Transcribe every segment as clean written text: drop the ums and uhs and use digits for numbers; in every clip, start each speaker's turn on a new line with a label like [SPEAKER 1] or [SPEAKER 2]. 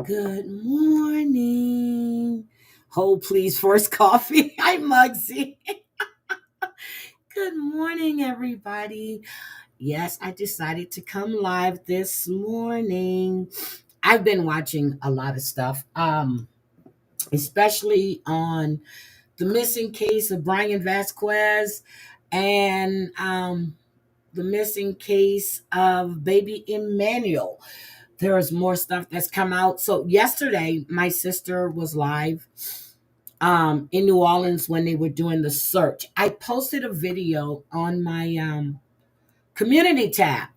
[SPEAKER 1] Good morning. Hold, please, first coffee. Hi, Mugsy. Good morning, everybody. Yes, I decided to come live this morning. I've been watching a lot of stuff, especially on the missing case of Brian Vasquez and the missing case of baby Emmanuel. There is more stuff that's come out. So yesterday, my sister was live in New Orleans when they were doing the search. I posted a video on my community tab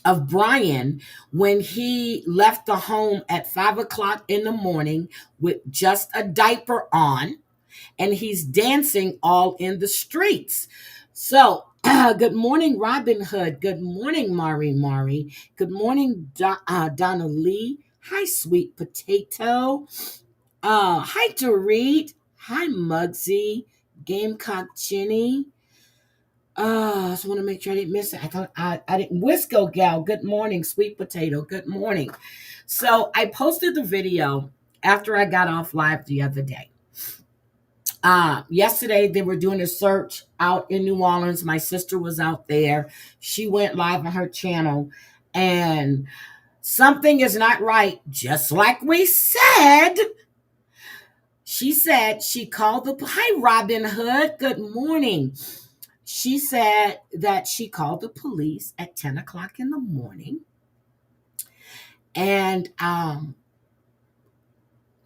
[SPEAKER 1] of Brian when he left the home at 5 o'clock in the morning with just a diaper on, and he's dancing all in the streets. So, good morning, Robin Hood. Good morning, Mari. Good morning, Donna Lee. Hi, Sweet Potato. Hi, Dorit. Hi, Mugsy. Gamecock Jenny. I just want to make sure I didn't miss it. I thought I didn't. Wisco Gal. Good morning, Sweet Potato. Good morning. So I posted the video after I got off live the other day. Yesterday they were doing a search out in New Orleans. My sister was out there. She went live on her channel, and something is not right. Just like we said. She said she called the hi Robin Hood. Good morning. She said that she called the police at 10 o'clock in the morning, and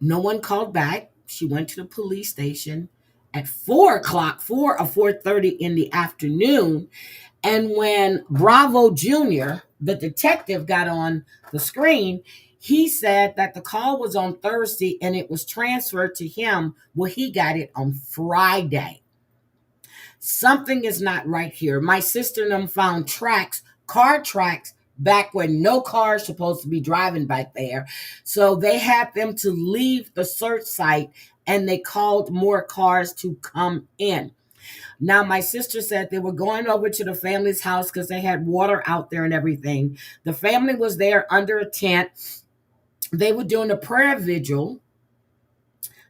[SPEAKER 1] no one called back. She went to the police station at 4 o'clock, 4 or 4:30 in the afternoon. And when Bravo Jr., the detective, got on the screen, he said that the call was on Thursday and it was transferred to him. Well, he got it on Friday. Something is not right here. My sister and them found car tracks, back when no car is supposed to be driving back there. So they had them to leave the search site, and they called more cars to come in. Now, my sister said they were going over to the family's house because they had water out there and everything. The family was there under a tent. They were doing a prayer vigil.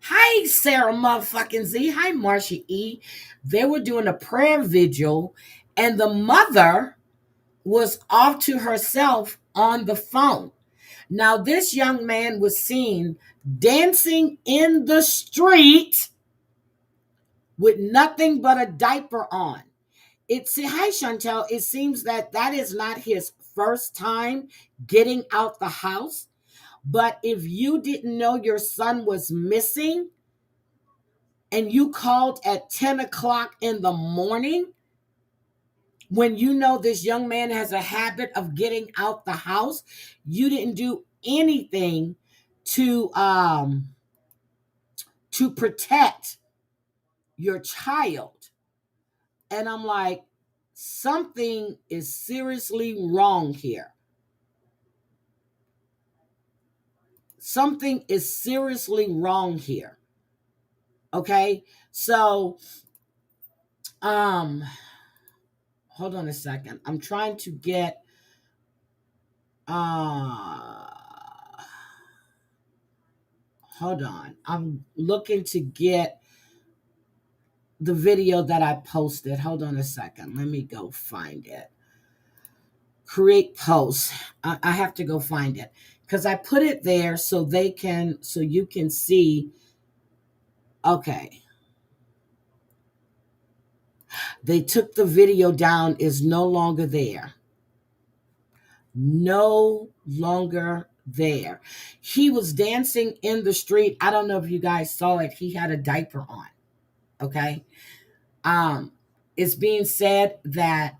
[SPEAKER 1] Hi, Sarah motherfucking Z. Hi, Marcia E. They were doing a prayer vigil, and the mother was off to herself on the phone. Now, this young man was seen dancing in the street with nothing but a diaper on. Hi, Chantel. It seems that is not his first time getting out the house. But if you didn't know your son was missing and you called at 10 o'clock in the morning, when you know this young man has a habit of getting out the house, you didn't do anything to protect your child. And I'm like, something is seriously wrong here. Something is seriously wrong here. Okay? So hold on a second. I'm trying to get hold on. I'm looking to get the video that I posted. Hold on a second. Let me go find it. Create post. I have to go find it because I put it there so you can see. Okay. They took the video down, is no longer there. No longer there. He was dancing in the street. I don't know if you guys saw it. He had a diaper on. Okay. It's being said that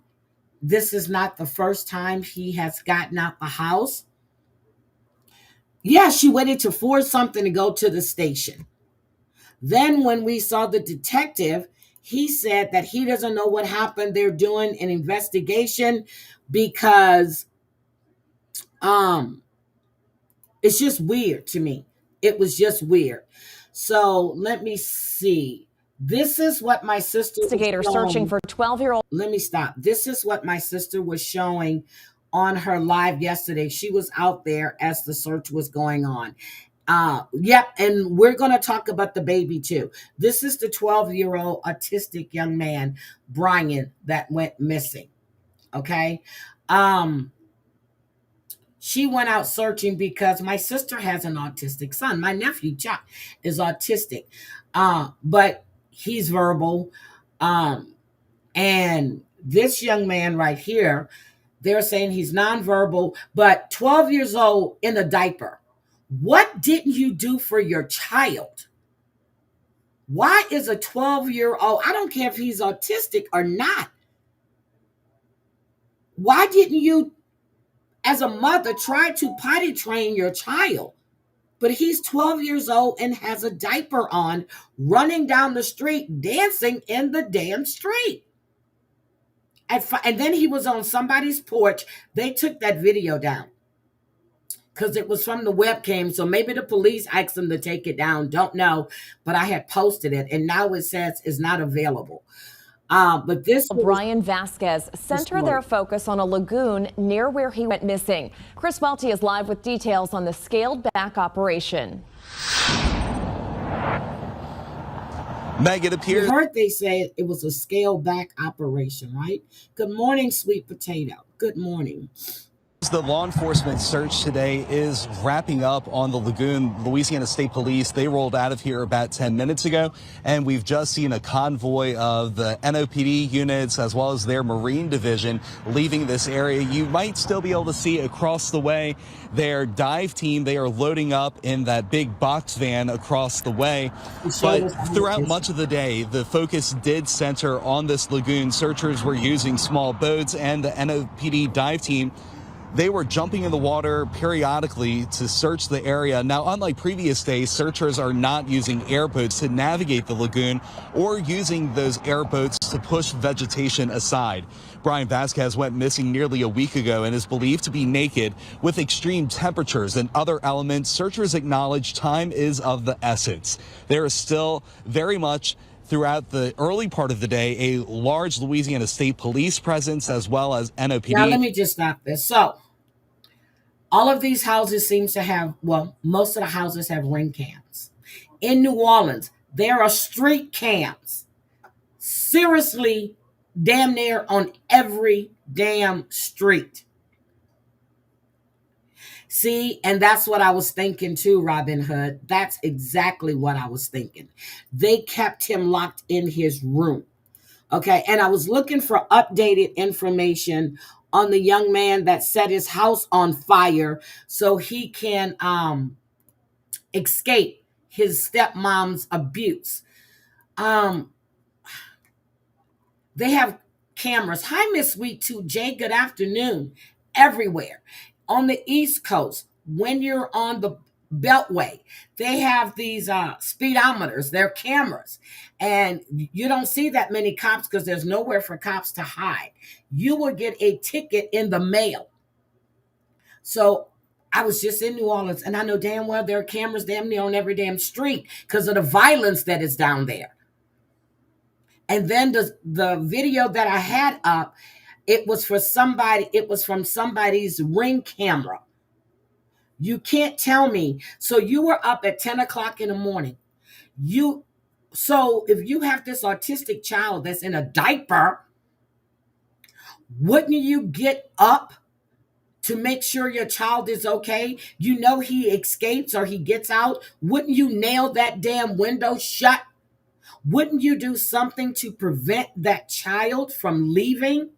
[SPEAKER 1] this is not the first time he has gotten out the house. Yeah, she waited to 4 something to go to the station. Then when we saw the detective, he said that he doesn't know what happened. They're doing an investigation because it's just weird to me. It was just weird. So let me see. This is what my sister
[SPEAKER 2] investigator searching for 12-year-old.
[SPEAKER 1] Let me stop. This is what my sister was showing on her live yesterday. She was out there as the search was going on. Yep, and we're going to talk about the baby too. This is the 12-year-old autistic young man, Brian, that went missing. Okay. She went out searching because my sister has an autistic son. My nephew Chuck is autistic, but he's verbal. And this young man right here, they're saying he's nonverbal, but 12 years old in a diaper. What didn't you do for your child? Why is a 12-year-old, I don't care if he's autistic or not, why didn't you, as a mother, try to potty train your child? But he's 12 years old and has a diaper on, running down the street, dancing in the damn street. And then he was on somebody's porch. They took that video down because it was from the webcam. So maybe the police asked them to take it down. Don't know. But I had posted it, and now it says it's not available. But this
[SPEAKER 2] Brian Vasquez center their focus on a lagoon near where he went missing. Chris Welty is live with details on the scaled back operation.
[SPEAKER 3] Meg, it appears.
[SPEAKER 1] You heard they say it was a scaled back operation, right? Good morning, sweet potato. Good morning.
[SPEAKER 3] The law enforcement search today is wrapping up on the lagoon. Louisiana State Police, they rolled out of here about 10 minutes ago, and we've just seen a convoy of the NOPD units as well as their Marine Division leaving this area. You might still be able to see across the way their dive team. They are loading up in that big box van across the way. But throughout much of the day, the focus did center on this lagoon. Searchers were using small boats, and the NOPD dive team, they were jumping in the water periodically to search the area. Now, unlike previous days, searchers are not using airboats to navigate the lagoon or using those airboats to push vegetation aside. Brian Vasquez went missing nearly a week ago and is believed to be naked. With extreme temperatures and other elements, searchers acknowledge time is of the essence. There is still very much throughout the early part of the day a large Louisiana State Police presence as well as NOPD.
[SPEAKER 1] Now, let me just stop this. So, all of these houses seems to have, well, most of the houses have ring cams. In New Orleans, there are street cams. Seriously, damn near on every damn street. See, and that's what I was thinking too, Robin Hood. That's exactly what I was thinking. They kept him locked in his room. Okay, and I was looking for updated information on the young man that set his house on fire so he can escape his stepmom's abuse. They have cameras. Hi, Miss Sweet Tooth Jay. Good afternoon. Everywhere on the East Coast, when you're on the Beltway, they have these speedometers. They're cameras, and you don't see that many cops because there's nowhere for cops to hide. You will get a ticket in the mail. So I was just in New Orleans, and I know damn well there are cameras damn near on every damn street because of the violence that is down there. And then the video that I had up, it was for somebody. It was from somebody's Ring camera. You can't tell me. So you were up at 10 o'clock in the morning. So if you have this autistic child that's in a diaper, wouldn't you get up to make sure your child is okay? You know he escapes or he gets out. Wouldn't you nail that damn window shut? Wouldn't you do something to prevent that child from leaving?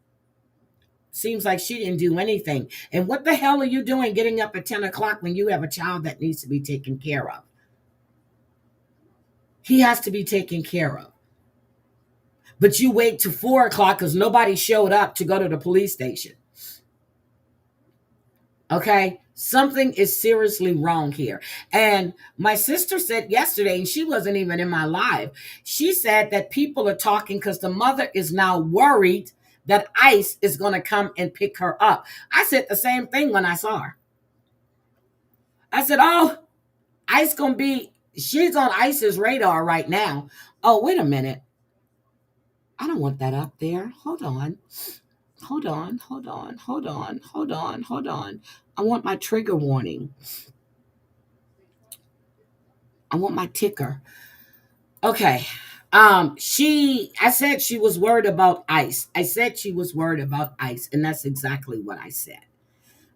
[SPEAKER 1] Seems like she didn't do anything. And what the hell are you doing getting up at 10 o'clock when you have a child that needs to be taken care of? He has to be taken care of. But you wait till 4 o'clock because nobody showed up to go to the police station. Okay? Something is seriously wrong here. And my sister said yesterday, and she wasn't even in my live, she said that people are talking because the mother is now worried that ICE is going to come and pick her up. I said the same thing when I saw her. I said, oh, ICE going to be, she's on ICE's radar right now. Oh, wait a minute. I don't want that up there. Hold on. Hold on, hold on, hold on, hold on, hold on. I want my trigger warning. I want my ticker. Okay. I said she was worried about ICE. I said she was worried about ICE, and that's exactly what I said.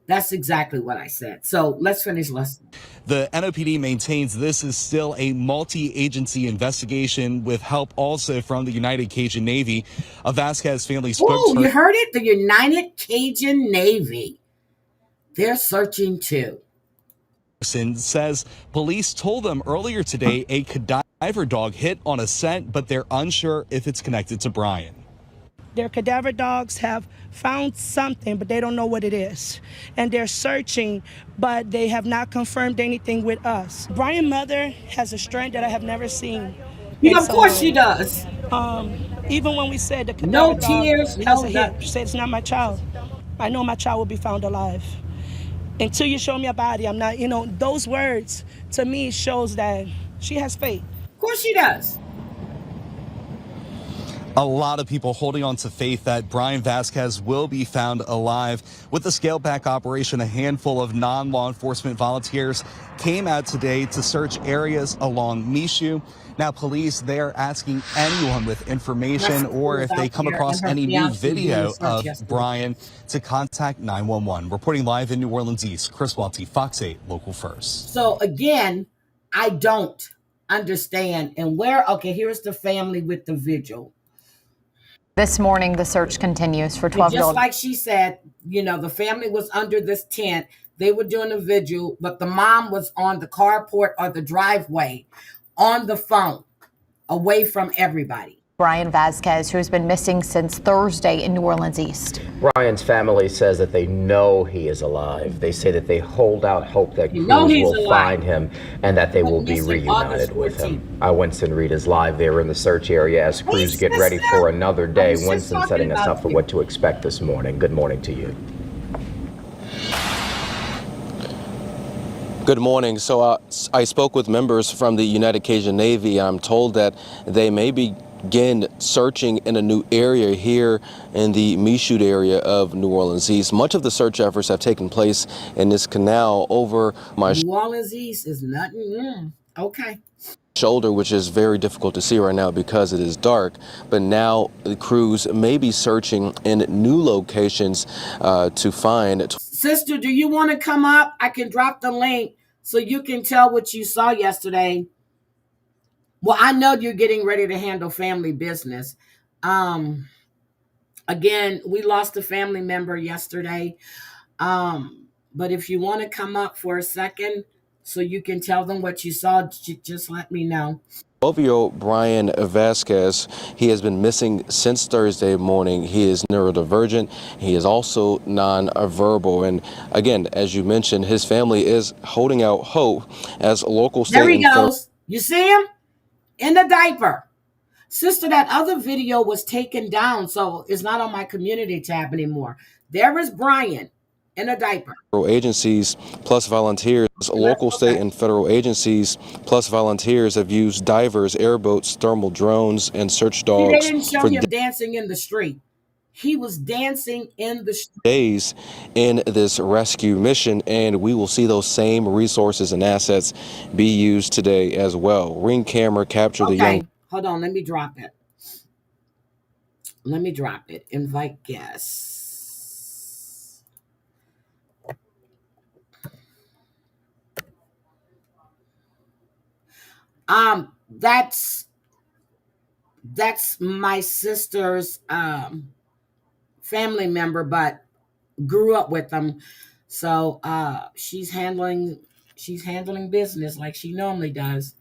[SPEAKER 1] That's exactly what I said. So let's finish listening.
[SPEAKER 3] The NOPD maintains this is still a multi-agency investigation with help also from the United Cajun Navy. A Vasquez family
[SPEAKER 1] Oh, you
[SPEAKER 3] spokesperson
[SPEAKER 1] heard it? The United Cajun Navy. They're searching too.
[SPEAKER 3] says police told them earlier today a cadaver dog hit on a scent, but they're unsure if it's connected to Brian.
[SPEAKER 4] Their cadaver dogs have found something, but they don't know what it is. And they're searching, but they have not confirmed anything with us. Brian's mother has a strength that I have never seen.
[SPEAKER 1] Yeah,
[SPEAKER 4] And
[SPEAKER 1] of course
[SPEAKER 4] so,
[SPEAKER 1] she does.
[SPEAKER 4] even when we said the
[SPEAKER 1] No
[SPEAKER 4] cadaver dog
[SPEAKER 1] tears,
[SPEAKER 4] has
[SPEAKER 1] no
[SPEAKER 4] a hit,
[SPEAKER 1] nothing.
[SPEAKER 4] she said it's not my child. I know my child will be found alive. Until you show me a body, I'm not, those words to me shows that she has faith.
[SPEAKER 1] Of course she does.
[SPEAKER 3] A lot of people holding on to faith that Brian Vasquez will be found alive. With the scaled back operation, a handful of non-law enforcement volunteers came out today to search areas along Michoud. Now, police, they're asking anyone with information or if they come across any new video of Brian to contact 911. Reporting live in New Orleans East, Chris Welty, Fox 8, Local First.
[SPEAKER 1] So again, I don't understand. And here's the family with the vigil.
[SPEAKER 5] This morning, the search continues for 12-year-old.
[SPEAKER 1] Just like she said, the family was under this tent. They were doing a vigil, but the mom was on the carport or the driveway on the phone, away from everybody.
[SPEAKER 5] Brian Vasquez, who has been missing since Thursday in New Orleans East.
[SPEAKER 6] Brian's family says that they know he is alive. They say that they hold out hope that crews will find him and that they will be reunited with him. Winston Reed is live there in the search area as crews get ready for another day. Winston setting us up for what to expect this morning. Good morning to you.
[SPEAKER 7] Good morning. So I spoke with members from the United Cajun Navy. I'm told that they may begin searching in a new area here in the Michoud area of New Orleans East. Much of the search efforts have taken place in this canal over my
[SPEAKER 1] New Orleans East is nothing. Okay.
[SPEAKER 7] shoulder, which is very difficult to see right now because it is dark. But now the crews may be searching in new locations to find.
[SPEAKER 1] Sister, do you want to come up? I can drop the link so you can tell what you saw yesterday. Well, I know you're getting ready to handle family business. Again, we lost a family member yesterday. But if you want to come up for a second so you can tell them what you saw, just let me know.
[SPEAKER 7] 12-year-old Brian Vasquez, he has been missing since Thursday morning. He is neurodivergent. He is also nonverbal. And again, as you mentioned, his family is holding out hope as local state.
[SPEAKER 1] There he goes. You see him? In the diaper. Sister, that other video was taken down, so it's not on my community tab anymore. There is Brian in a diaper.
[SPEAKER 7] Agencies plus volunteers, local, state, and federal agencies plus volunteers have used divers, airboats, thermal drones, and search dogs.
[SPEAKER 1] They didn't show him dancing in the street. He was dancing in the street.
[SPEAKER 7] Days in this rescue mission, and we will see those same resources and assets be used today as well. Ring camera captured the young.
[SPEAKER 1] Hold on, let me drop it. Invite guests. That's my sister's family member, but grew up with them. So she's handling business like she normally does.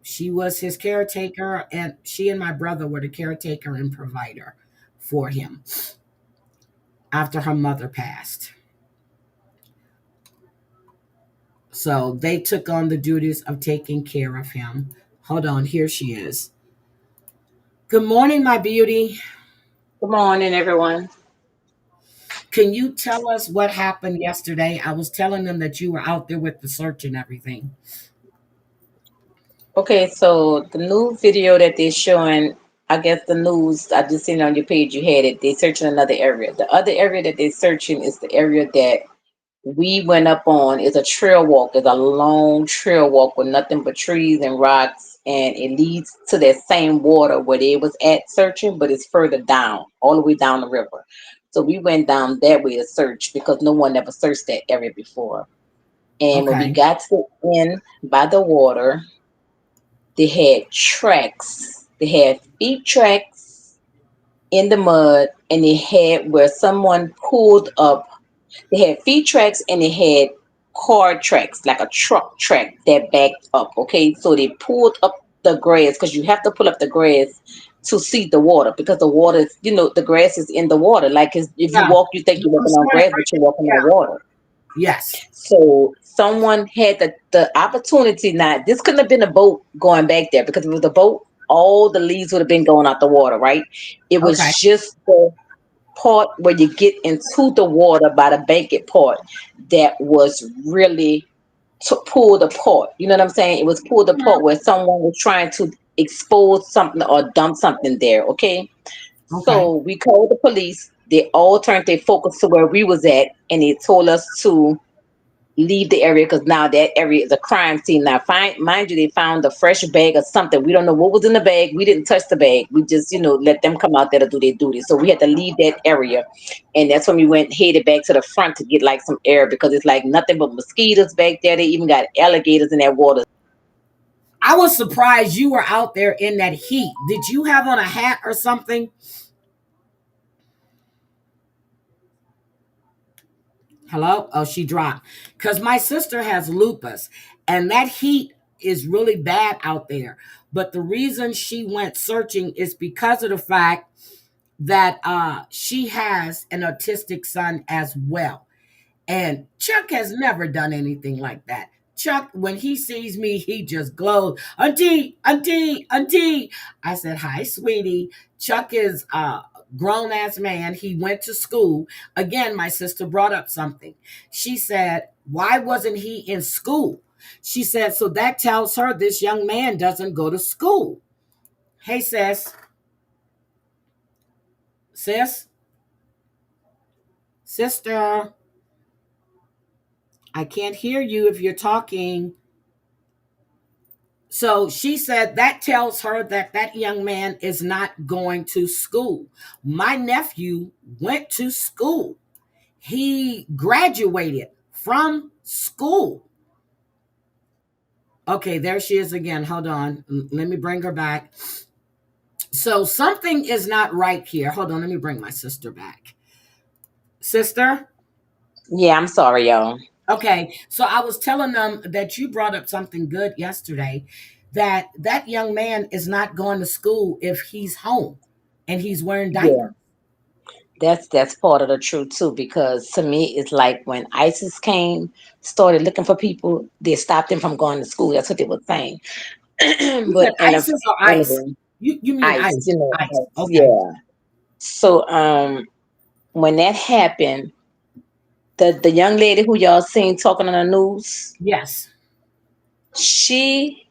[SPEAKER 1] She was his caretaker, and she and my brother were the caretaker and provider for him after her mother passed. So they took on the duties of taking care of him. Hold on, here she is. Good morning, my beauty.
[SPEAKER 8] Good morning, everyone.
[SPEAKER 1] Can you tell us what happened yesterday? I was telling them that you were out there with the search and everything.
[SPEAKER 8] Okay, so the new video that they're showing I guess the news, I just seen on your page you had it. They searching another area. The other area that they're searching is the area that we went up on. Is a trail walk. It's a long trail walk with nothing but trees and rocks, and it leads to that same water where they was at searching, but it's further down, all the way down the river. So we went down that way to search because no one ever searched that area before. And when we
[SPEAKER 1] Okay.
[SPEAKER 8] got to the end by the water, they had tracks. They had feet tracks in the mud, and they had where someone pulled up. They had feet tracks and they had car tracks, like a truck track that backed up. Okay, so they pulled up the grass because you have to pull up the grass to see the water because the water is, the grass is in the water. Like if you
[SPEAKER 1] Yeah.
[SPEAKER 8] walk, you think you're
[SPEAKER 1] I'm
[SPEAKER 8] walking on
[SPEAKER 1] sorry.
[SPEAKER 8] grass, but you're walking on water.
[SPEAKER 1] Yes.
[SPEAKER 8] So someone had the opportunity. Now, this couldn't have been a boat going back there because if it was a boat, all the leaves would have been going out the water, right? It
[SPEAKER 1] Okay.
[SPEAKER 8] was just the part where you get into the water by the banquet part that was really pulled apart. You know what I'm saying? It was pulled apart where someone was trying to expose something or dump something there. Okay.
[SPEAKER 1] Okay.
[SPEAKER 8] So we called the police. They all turned their focus to where we was at, and they told us to leave the area because now that area is a crime scene. Now, mind you, they found a fresh bag or something. We don't know what was in the bag. We didn't touch the bag. We just, let them come out there to do their duty. So we had to leave that area, and that's when we headed back to the front to get like some air because it's like nothing but mosquitoes back there. They even got alligators in that water.
[SPEAKER 1] I was surprised you were out there in that heat. Did you have on a hat or something? Hello? Oh, she dropped. Because my sister has lupus, and that heat is really bad out there. But the reason she went searching is because of the fact that she has an autistic son as well. And Chuck has never done anything like that. Chuck, when he sees me, he just glows. Auntie, auntie, auntie. I said, hi, sweetie. Chuck is a grown ass man. He went to school. Again, my sister brought up something. She said, why wasn't he in school? She said, so that tells her this young man doesn't go to school. Hey, sis. Sis? Sister? I can't hear you if you're talking. So she said that tells her that that young man is not going to school. My nephew went to school. He graduated from school. Okay, there she is again. Hold on. Let me bring her back. So something is not right here. Hold on. Let me bring my sister back. Sister?
[SPEAKER 8] Yeah, I'm sorry, y'all.
[SPEAKER 1] Okay, so I was telling them that you brought up something good yesterday, that that young man is not going to school if he's home and he's wearing
[SPEAKER 8] Yeah.
[SPEAKER 1] diapers.
[SPEAKER 8] That's part of the truth too, because to me it's like when ISIS came, started looking for people, they stopped them from going to school. That's what they were saying.
[SPEAKER 1] You said
[SPEAKER 8] But in a
[SPEAKER 1] ISIS or ICE?
[SPEAKER 8] anyway,
[SPEAKER 1] You mean
[SPEAKER 8] ICE,
[SPEAKER 1] ICE? ICE.
[SPEAKER 8] ICE,
[SPEAKER 1] Okay.
[SPEAKER 8] yeah. So when that happened, the young lady who y'all seen talking on the news,
[SPEAKER 1] Yes.
[SPEAKER 8] she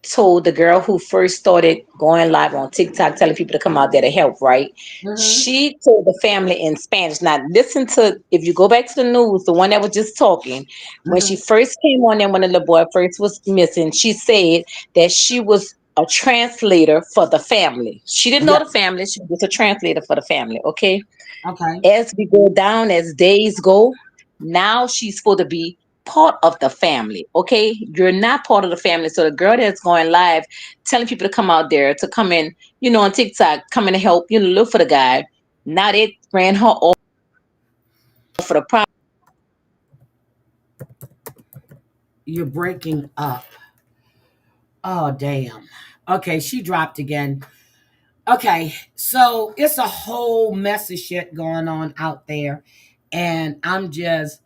[SPEAKER 8] told the girl who first started going live on TikTok, telling people to come out there to help, right?
[SPEAKER 1] Mm-hmm.
[SPEAKER 8] She told the family in Spanish. Now, listen to, if you go back to the news, the one that was just talking, when she
[SPEAKER 1] Mm-hmm.
[SPEAKER 8] first came on there, when the little boy first was missing, she said that she was a translator for the family. She didn't know
[SPEAKER 1] Yes.
[SPEAKER 8] the family, she was a translator for the family, okay?
[SPEAKER 1] Okay.
[SPEAKER 8] As we go down, as days go, now she's supposed to be part of the family. Okay, you're not part of the family. So the girl that's going live, telling people to come out there to come in, on TikTok, come in to help, look for the guy. Now they ran her off for the problem.
[SPEAKER 1] You're breaking up. Oh, damn. Okay, she dropped again. Okay, so it's a whole mess of shit going on out there. And I'm just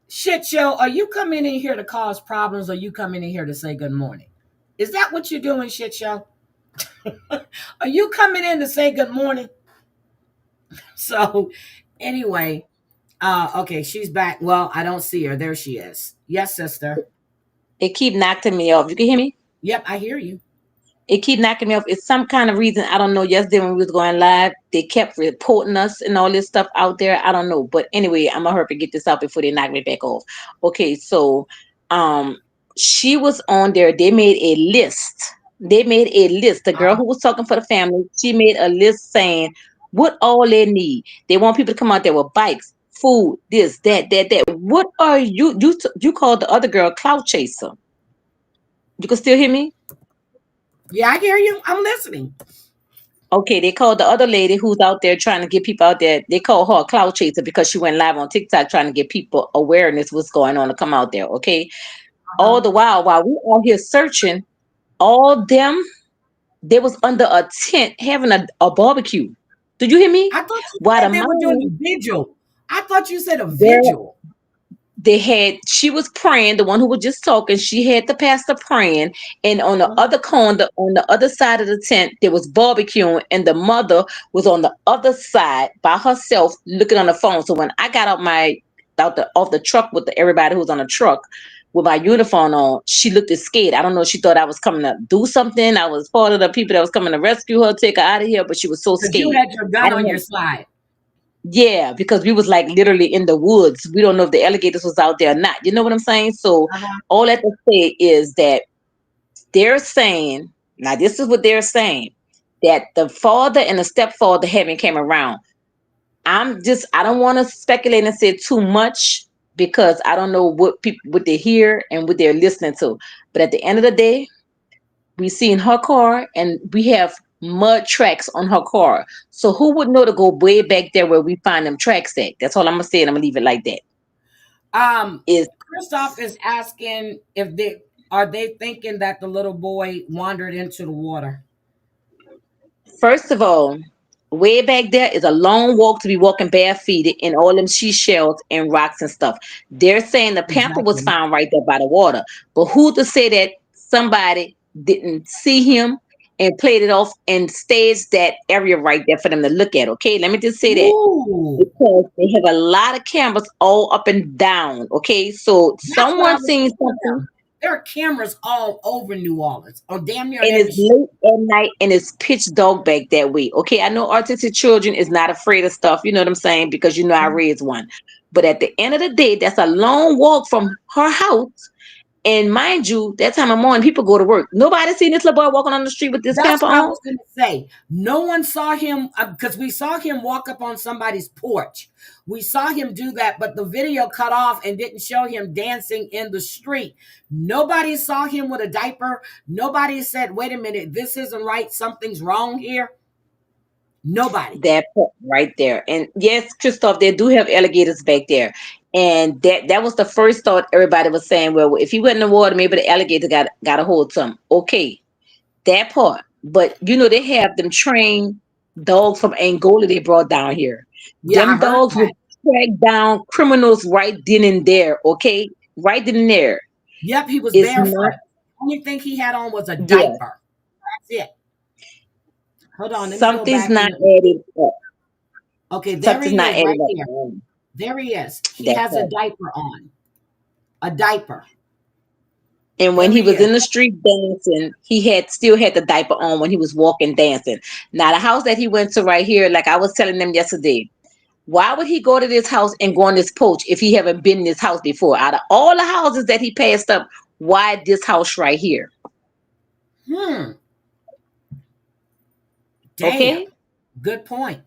[SPEAKER 1] shit show. Are you coming in here to cause problems or you coming in here to say good morning? Is that what you're doing, shit show? Are you coming in to say good morning? So anyway, okay, she's back. Well, I don't see her. There she is. Yes, sister.
[SPEAKER 8] It keep knocking me off. You can hear me?
[SPEAKER 1] Yep, I hear you.
[SPEAKER 8] It keep knocking me off. It's some kind of reason. I don't know. Yesterday when we was going live, they kept reporting us and all this stuff out there. I don't know. But anyway, I'm gonna hurry up and get this out before they knock me back off. Okay, so um she was on there. They made a list. They made a list. The girl who was talking for the family, she made a list saying what all they need. They want people to come out there with bikes, food, this, that. What are you called the other girl clout chaser? You can still hear me?
[SPEAKER 1] Yeah, I hear you. I'm listening.
[SPEAKER 8] Okay, they called the other lady who's out there trying to get people out there. They call her a cloud chaser because she went live on TikTok trying to get people awareness what's going on to come out there. Okay, all the while we out here searching, all them they was under a tent having a barbecue. Did you hear me?
[SPEAKER 1] I thought you
[SPEAKER 8] While
[SPEAKER 1] said
[SPEAKER 8] the
[SPEAKER 1] they were doing a
[SPEAKER 8] mom,
[SPEAKER 1] vigil. I thought you said a
[SPEAKER 8] girl,
[SPEAKER 1] vigil.
[SPEAKER 8] she was praying, the one who was just talking, she had the pastor praying, and on the
[SPEAKER 1] Uh-huh.
[SPEAKER 8] other corner, on the other side of the tent, there was barbecuing, and the mother was on the other side by herself looking on the phone. So when I got off the truck with everybody who was on the truck with my uniform on, she looked scared. I don't know, she thought I was coming to do something. I was part of the people that was coming to rescue her, take her out of here, but she was so
[SPEAKER 1] Because you
[SPEAKER 8] scared.
[SPEAKER 1] had your
[SPEAKER 8] I
[SPEAKER 1] gun
[SPEAKER 8] don't
[SPEAKER 1] on your
[SPEAKER 8] know.
[SPEAKER 1] side.
[SPEAKER 8] Yeah, because we was like literally in the woods. We don't know if the alligators was out there or not. You know what I'm saying? So
[SPEAKER 1] Uh-huh.
[SPEAKER 8] all that to say is that they're saying, now this is what they're saying, that the father and the stepfather haven't came around. I don't want to speculate and say too much because I don't know what they hear and what they're listening to. But at the end of the day, we seen her car and we have mud tracks on her car. So who would know to go way back there where we find them tracks at? That's all I'm gonna say, and I'm gonna leave it like that. Is
[SPEAKER 1] Christoph is asking if they thinking that the little boy wandered into the water.
[SPEAKER 8] First of all, way back there is a long walk to be walking barefooted in all them seashells and rocks and stuff. They're saying the pamper was
[SPEAKER 1] Exactly.
[SPEAKER 8] found right there by the water. But who to say that somebody didn't see him and played it off and staged that area right there for them to look at? Okay, let me just say that
[SPEAKER 1] Ooh,
[SPEAKER 8] because they have a lot of cameras all up and down. Okay, so
[SPEAKER 1] that's what I
[SPEAKER 8] someone
[SPEAKER 1] was
[SPEAKER 8] seen
[SPEAKER 1] telling
[SPEAKER 8] something
[SPEAKER 1] them. There are cameras all over New Orleans, on damn near on
[SPEAKER 8] and
[SPEAKER 1] every
[SPEAKER 8] it's
[SPEAKER 1] street.
[SPEAKER 8] late at night and it's pitch dark back that way. Okay, I know autistic children is not afraid of stuff, you know what I'm saying, because I raised one. But at the end of the day, that's a long walk from her house. And mind you, that time of morning, people go to work. Nobody seen this little boy walking on the street with this
[SPEAKER 1] That's
[SPEAKER 8] pamper
[SPEAKER 1] what I
[SPEAKER 8] on.
[SPEAKER 1] was going to say. No one saw him because we saw him walk up on somebody's porch. We saw him do that, but the video cut off and didn't show him dancing in the street. Nobody saw him with a diaper. Nobody said, wait a minute, this isn't right. Something's wrong here. Nobody.
[SPEAKER 8] That part right there. And yes, Christoph, they do have alligators back there. And that was the first thought everybody was saying, well, if he went in the water, maybe the alligator got a hold of something. Okay, that part. But they have them trained dogs from Angola they brought down here.
[SPEAKER 1] Yeah, I
[SPEAKER 8] Them
[SPEAKER 1] heard
[SPEAKER 8] dogs
[SPEAKER 1] that.
[SPEAKER 8] would track down criminals right then and there, okay? Right then and there.
[SPEAKER 1] Yep, he was
[SPEAKER 8] It's
[SPEAKER 1] barefoot.
[SPEAKER 8] not,
[SPEAKER 1] Only thing he had on was a
[SPEAKER 8] yeah,
[SPEAKER 1] diaper. That's it. Hold on, let me go
[SPEAKER 8] something's
[SPEAKER 1] back
[SPEAKER 8] not
[SPEAKER 1] in.
[SPEAKER 8] added up.
[SPEAKER 1] Okay, there
[SPEAKER 8] Something's
[SPEAKER 1] he
[SPEAKER 8] not
[SPEAKER 1] is right
[SPEAKER 8] added up.
[SPEAKER 1] here. There he is. He
[SPEAKER 8] That
[SPEAKER 1] has a
[SPEAKER 8] part.
[SPEAKER 1] diaper on. A diaper.
[SPEAKER 8] And when
[SPEAKER 1] There
[SPEAKER 8] he
[SPEAKER 1] he
[SPEAKER 8] was
[SPEAKER 1] is.
[SPEAKER 8] in the street dancing, he still had the diaper on when he was walking dancing. Now the house that he went to right here, like I was telling them yesterday, why would he go to this house and go on this poach if he haven't been in this house before? Out of all the houses that he passed up, why this house right here?
[SPEAKER 1] Hmm. Damn.
[SPEAKER 8] Okay.
[SPEAKER 1] Good point.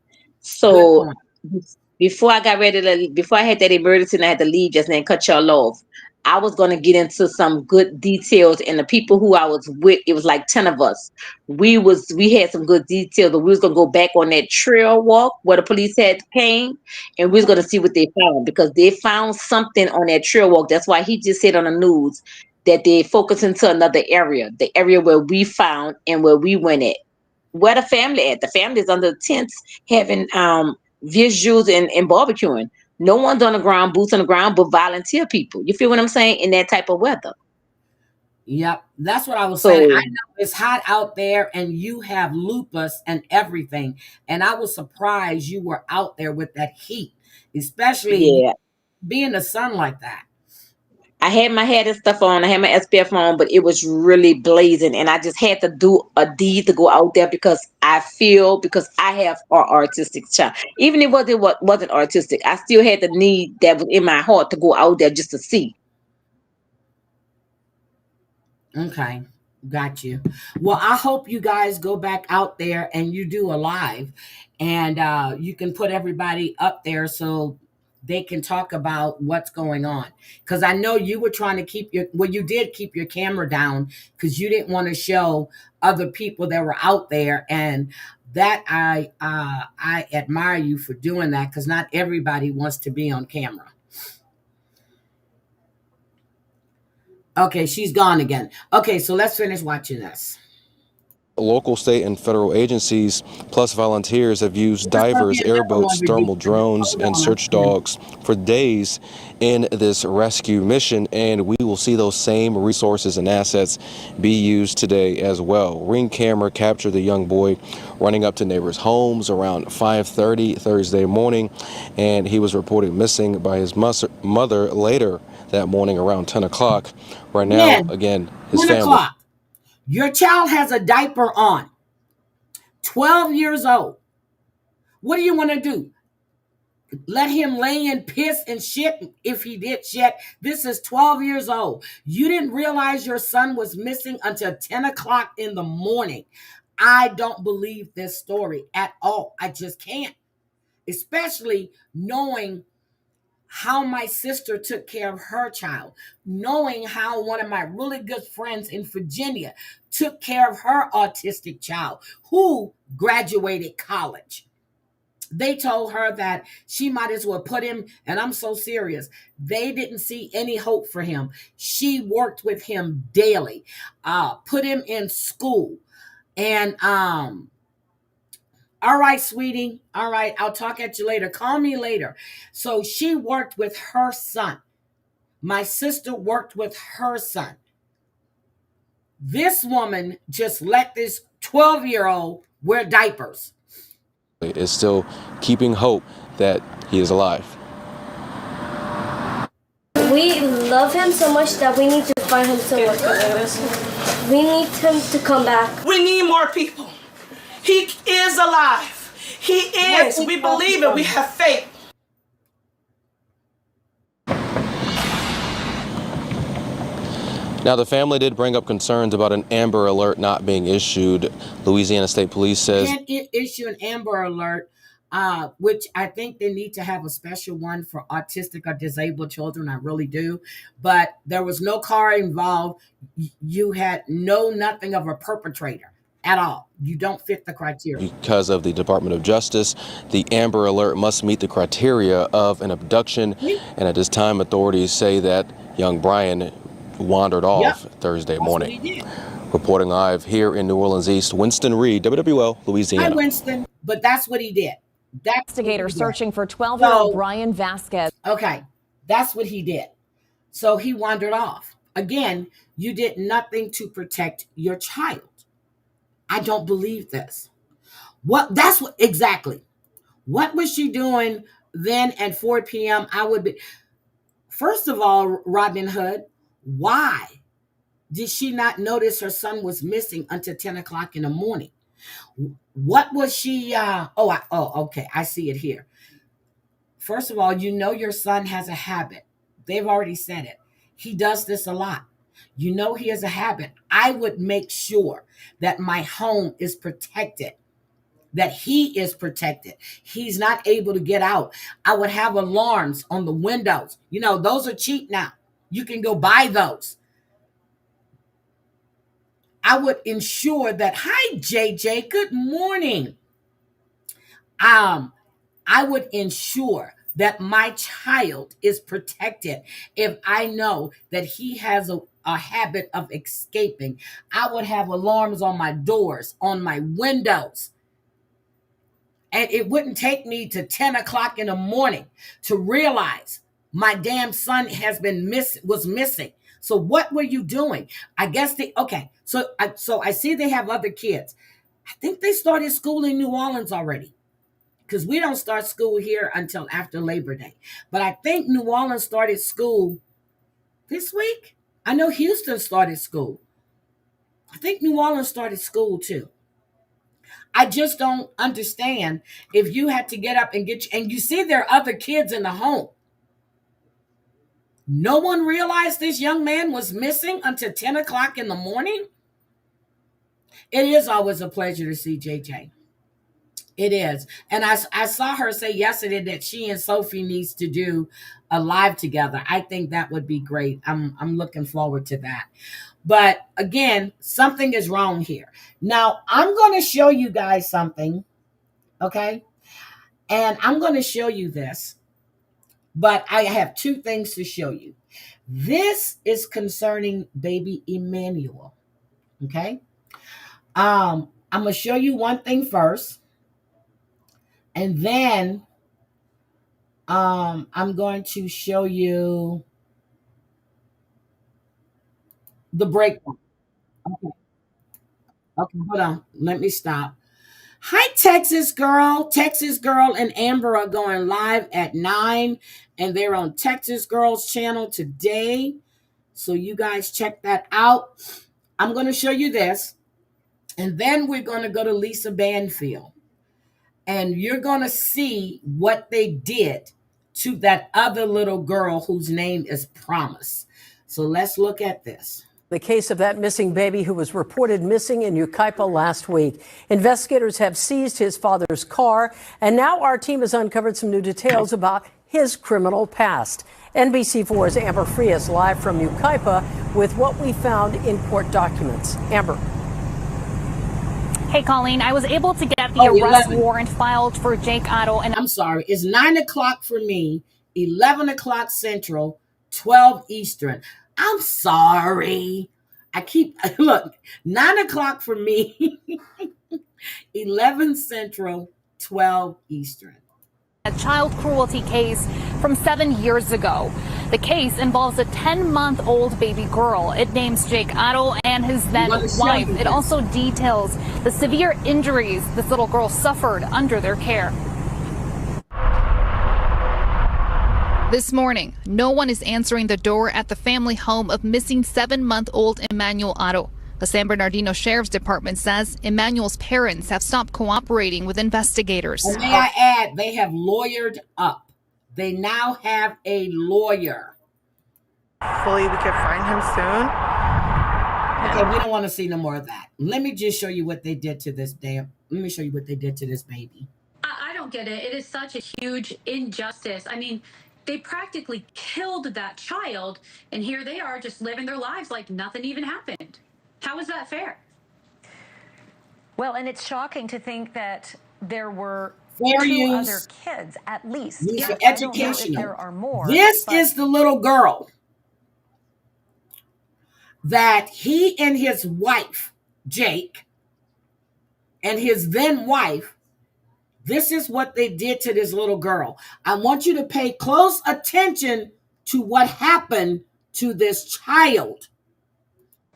[SPEAKER 1] Good
[SPEAKER 8] So
[SPEAKER 1] point.
[SPEAKER 8] before I had that emergency and I had to leave just then cut y'all off, I was gonna get into some good details and the people who I was with, it was like 10 of us. We had some good details, but we was gonna go back on that trail walk where the police had came and we was gonna see what they found because they found something on that trail walk. That's why he just said on the news that they focused into another area, the area where we found and where we went at. Where the family at? The family is under the tents having visuals and barbecuing. No one's on the ground, boots on the ground, but volunteer people. You feel what I'm saying? In that type of weather.
[SPEAKER 1] Yep. That's what I was saying. I
[SPEAKER 8] So
[SPEAKER 1] know it's hot out there and you have lupus and everything. And I was surprised you were out there with that heat, especially
[SPEAKER 8] yeah.
[SPEAKER 1] being the sun like that.
[SPEAKER 8] I had and stuff on. I had my SPF on, but it was really blazing, and I just had to do a deed to go out there because I have an artistic child. Even if it wasn't artistic, I still had the need that was in my heart to go out there just to see.
[SPEAKER 1] Okay, got you. Well, I hope you guys go back out there and you do a live, and you can put everybody up there so they can talk about what's going on. Because I know you were trying to you did keep your camera down because you didn't want to show other people that were out there, and that I admire you for doing that because not everybody wants to be on camera. Okay, she's gone again. Okay, so let's finish watching this.
[SPEAKER 7] Local, state, and federal agencies, plus volunteers, have used divers, airboats, thermal drones, and search dogs for days in this rescue mission, and we will see those same resources and assets be used today as well. Ring camera captured the young boy running up to neighbors' homes around 5:30 Thursday morning, and he was reported missing by his mother later that morning around 10 o'clock. Right now, again, his family.
[SPEAKER 1] Your child has a diaper on. 12 years old. What do you want to do? Let him lay in piss and shit if he did shit. This is 12 years old. You didn't realize your son was missing until 10 o'clock in the morning. I don't believe this story at all. I just can't. Especially knowing how my sister took care of her child, knowing how one of my really good friends in Virginia took care of her autistic child who graduated college. They told her that she might as well put him, and I'm so serious, they didn't see any hope for him. She worked with him daily, put him in school, and all right, sweetie. All right, I'll talk at you later. Call me later. So she worked with her son. My sister worked with her son. This woman just let this 12-year-old wear diapers.
[SPEAKER 7] Is still keeping hope that he is alive.
[SPEAKER 9] We love him so much that we need to find him so much. We need him to come back.
[SPEAKER 4] We need more people. He is alive. He is. We believe it. We have faith.
[SPEAKER 7] Now, the family did bring up concerns about an Amber Alert not being issued. Louisiana State Police says
[SPEAKER 1] can't issue an Amber Alert, which I think they need to have a special one for autistic or disabled children. I really do. But there was no car involved. You had nothing of a perpetrator at all. You don't fit the criteria.
[SPEAKER 7] Because of the Department of Justice, the Amber Alert must meet the criteria of an abduction. And at this time, authorities say that young Brian wandered off Thursday morning. Reporting live here in New Orleans East, Winston Reed, WWL, Louisiana.
[SPEAKER 1] Hi, Winston. But that's what he did.
[SPEAKER 2] Investigators searching for 12-year-old Brian Vasquez.
[SPEAKER 1] Okay, that's what he did. So he wandered off. Again, you did nothing to protect your child. I don't believe this. Exactly. What was she doing then at 4 p.m.? First of all, Robin Hood, why did she not notice her son was missing until 10 o'clock in the morning? What was she? Okay. I see it here. First of all, your son has a habit. They've already said it. He does this a lot. He has a habit. I would make sure that my home is protected, that he is protected. He's not able to get out. I would have alarms on the windows. Those are cheap now. You can go buy those. I would ensure that, hi, JJ, good morning. I would ensure that my child is protected. If I know that he has a habit of escaping, I would have alarms on my doors, on my windows. And it wouldn't take me to 10 o'clock in the morning to realize my damn son was missing. So what were you doing? I guess So I see they have other kids. I think they started school in New Orleans already, because we don't start school here until after Labor Day. But I think New Orleans started school This week? I know Houston started school. I think New Orleans started school too. I just don't understand if you had to get up and and you see there are other kids in the home. No one realized this young man was missing until 10 o'clock in the morning. It is always a pleasure to see JJ. It is. And I saw her say yesterday that she and Sophie needs to do a live together. I think that would be great. I'm looking forward to that. But again, something is wrong here. Now, I'm going to show you guys something, okay? And I'm going to show you this. But I have two things to show you. This is concerning baby Emmanuel, okay? I'm going to show you one thing first. And then I'm going to show you the breakdown. Okay, hold on. Let me stop. Hi, Texas Girl. Texas Girl and Amber are going live at 9, and they're on Texas Girl's channel today. So you guys check that out. I'm going to show you this, and then we're going to go to Lisa Banfield. And you're going to see what they did to that other little girl whose name is Promise. So let's look at this.
[SPEAKER 10] The case of that missing baby who was reported missing in Yucaipa last week. Investigators have seized his father's car, and now our team has uncovered some new details about his criminal past. NBC4's Amber Frias live from Yucaipa with what we found in court documents. Amber.
[SPEAKER 11] Hey, Colleen, I was able to get the arrest warrant filed for Jake Otto. And
[SPEAKER 1] I'm sorry, it's 9 o'clock for me, 11 o'clock Central, 12 Eastern. I'm sorry. Look, 9 o'clock for me, 11 Central, 12 Eastern.
[SPEAKER 11] A child cruelty case from 7 years ago. The case involves a 10-month-old baby girl. It names Jake Otto and his then wife. It also details the severe injuries this little girl suffered under their care.
[SPEAKER 12] This morning, no one is answering the door at the family home of missing 7-month-old Emmanuel Otto. The San Bernardino Sheriff's Department says Emmanuel's parents have stopped cooperating with investigators.
[SPEAKER 1] And may I add, they have lawyered up. They now have a lawyer.
[SPEAKER 13] Hopefully we can find him soon.
[SPEAKER 1] Okay, we don't want to see no more of that. Let me just show you what they did to this let me show you what they did to this baby.
[SPEAKER 14] I don't get it. It is such a huge injustice. I mean, they practically killed that child, and here they are just living their lives like nothing even happened. How is that fair?
[SPEAKER 15] Well, and it's shocking to think that there were
[SPEAKER 1] Fair
[SPEAKER 15] two
[SPEAKER 1] use.
[SPEAKER 15] other kids, at least.
[SPEAKER 1] These are
[SPEAKER 15] I don't know if
[SPEAKER 1] educational.
[SPEAKER 15] there are more.
[SPEAKER 1] This is the little girl that he and his wife, Jake, and his then wife, this is what they did to this little girl. I want you to pay close attention to what happened to this child.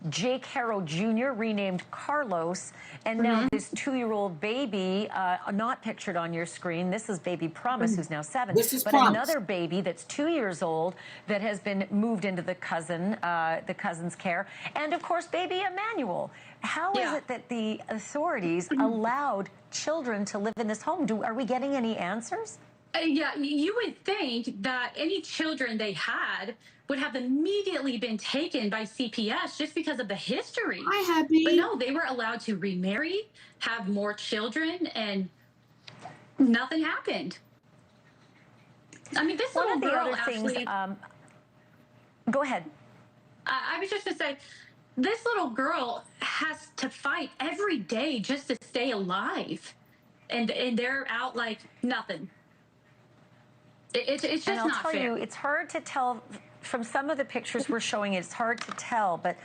[SPEAKER 15] Jake Harrow Jr., renamed Carlos, and now this 2-year-old baby, not pictured on your screen. This is baby Promise, who's now 7.
[SPEAKER 1] This is
[SPEAKER 15] but
[SPEAKER 1] Promise.
[SPEAKER 15] Another baby that's 2 years old that has been moved into the cousin's care, and of course, baby Emmanuel. How is it that the authorities allowed children to live in this home? Are we getting any answers?
[SPEAKER 14] Yeah, you would think that any children they had would have immediately been taken by CPS just because of the history.
[SPEAKER 1] Hi, Happy.
[SPEAKER 14] But no, they were allowed to remarry, have more children, and nothing happened. I mean, this
[SPEAKER 15] One
[SPEAKER 14] little
[SPEAKER 15] of the
[SPEAKER 14] girl
[SPEAKER 15] other things,
[SPEAKER 14] actually...
[SPEAKER 15] go ahead.
[SPEAKER 14] I was just going to say, this little girl has to fight every day just to stay alive. And they're out like nothing. It's just
[SPEAKER 15] and I'll
[SPEAKER 14] not
[SPEAKER 15] tell
[SPEAKER 14] fair.
[SPEAKER 15] you, it's hard to tell from some of the pictures we're showing. It's hard to tell, but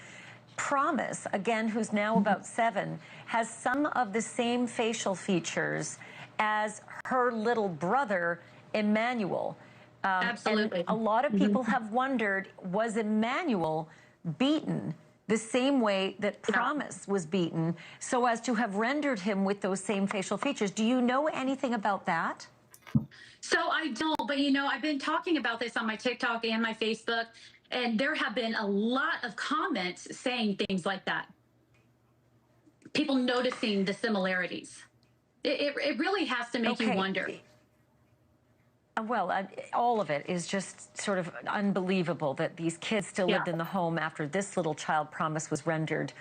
[SPEAKER 15] Promise, again, who's now about 7, has some of the same facial features as her little brother, Emmanuel.
[SPEAKER 14] Absolutely.
[SPEAKER 15] And a lot of people have wondered, was Emmanuel beaten the same way that Promise was beaten, so as to have rendered him with those same facial features? Do you know anything about that?
[SPEAKER 14] So I don't, but I've been talking about this on my TikTok and my Facebook, and there have been a lot of comments saying things like that. People noticing the similarities. It really has to make you wonder.
[SPEAKER 15] Well, all of it is just sort of unbelievable that these kids still lived in the home after this little child, Promise, was rendered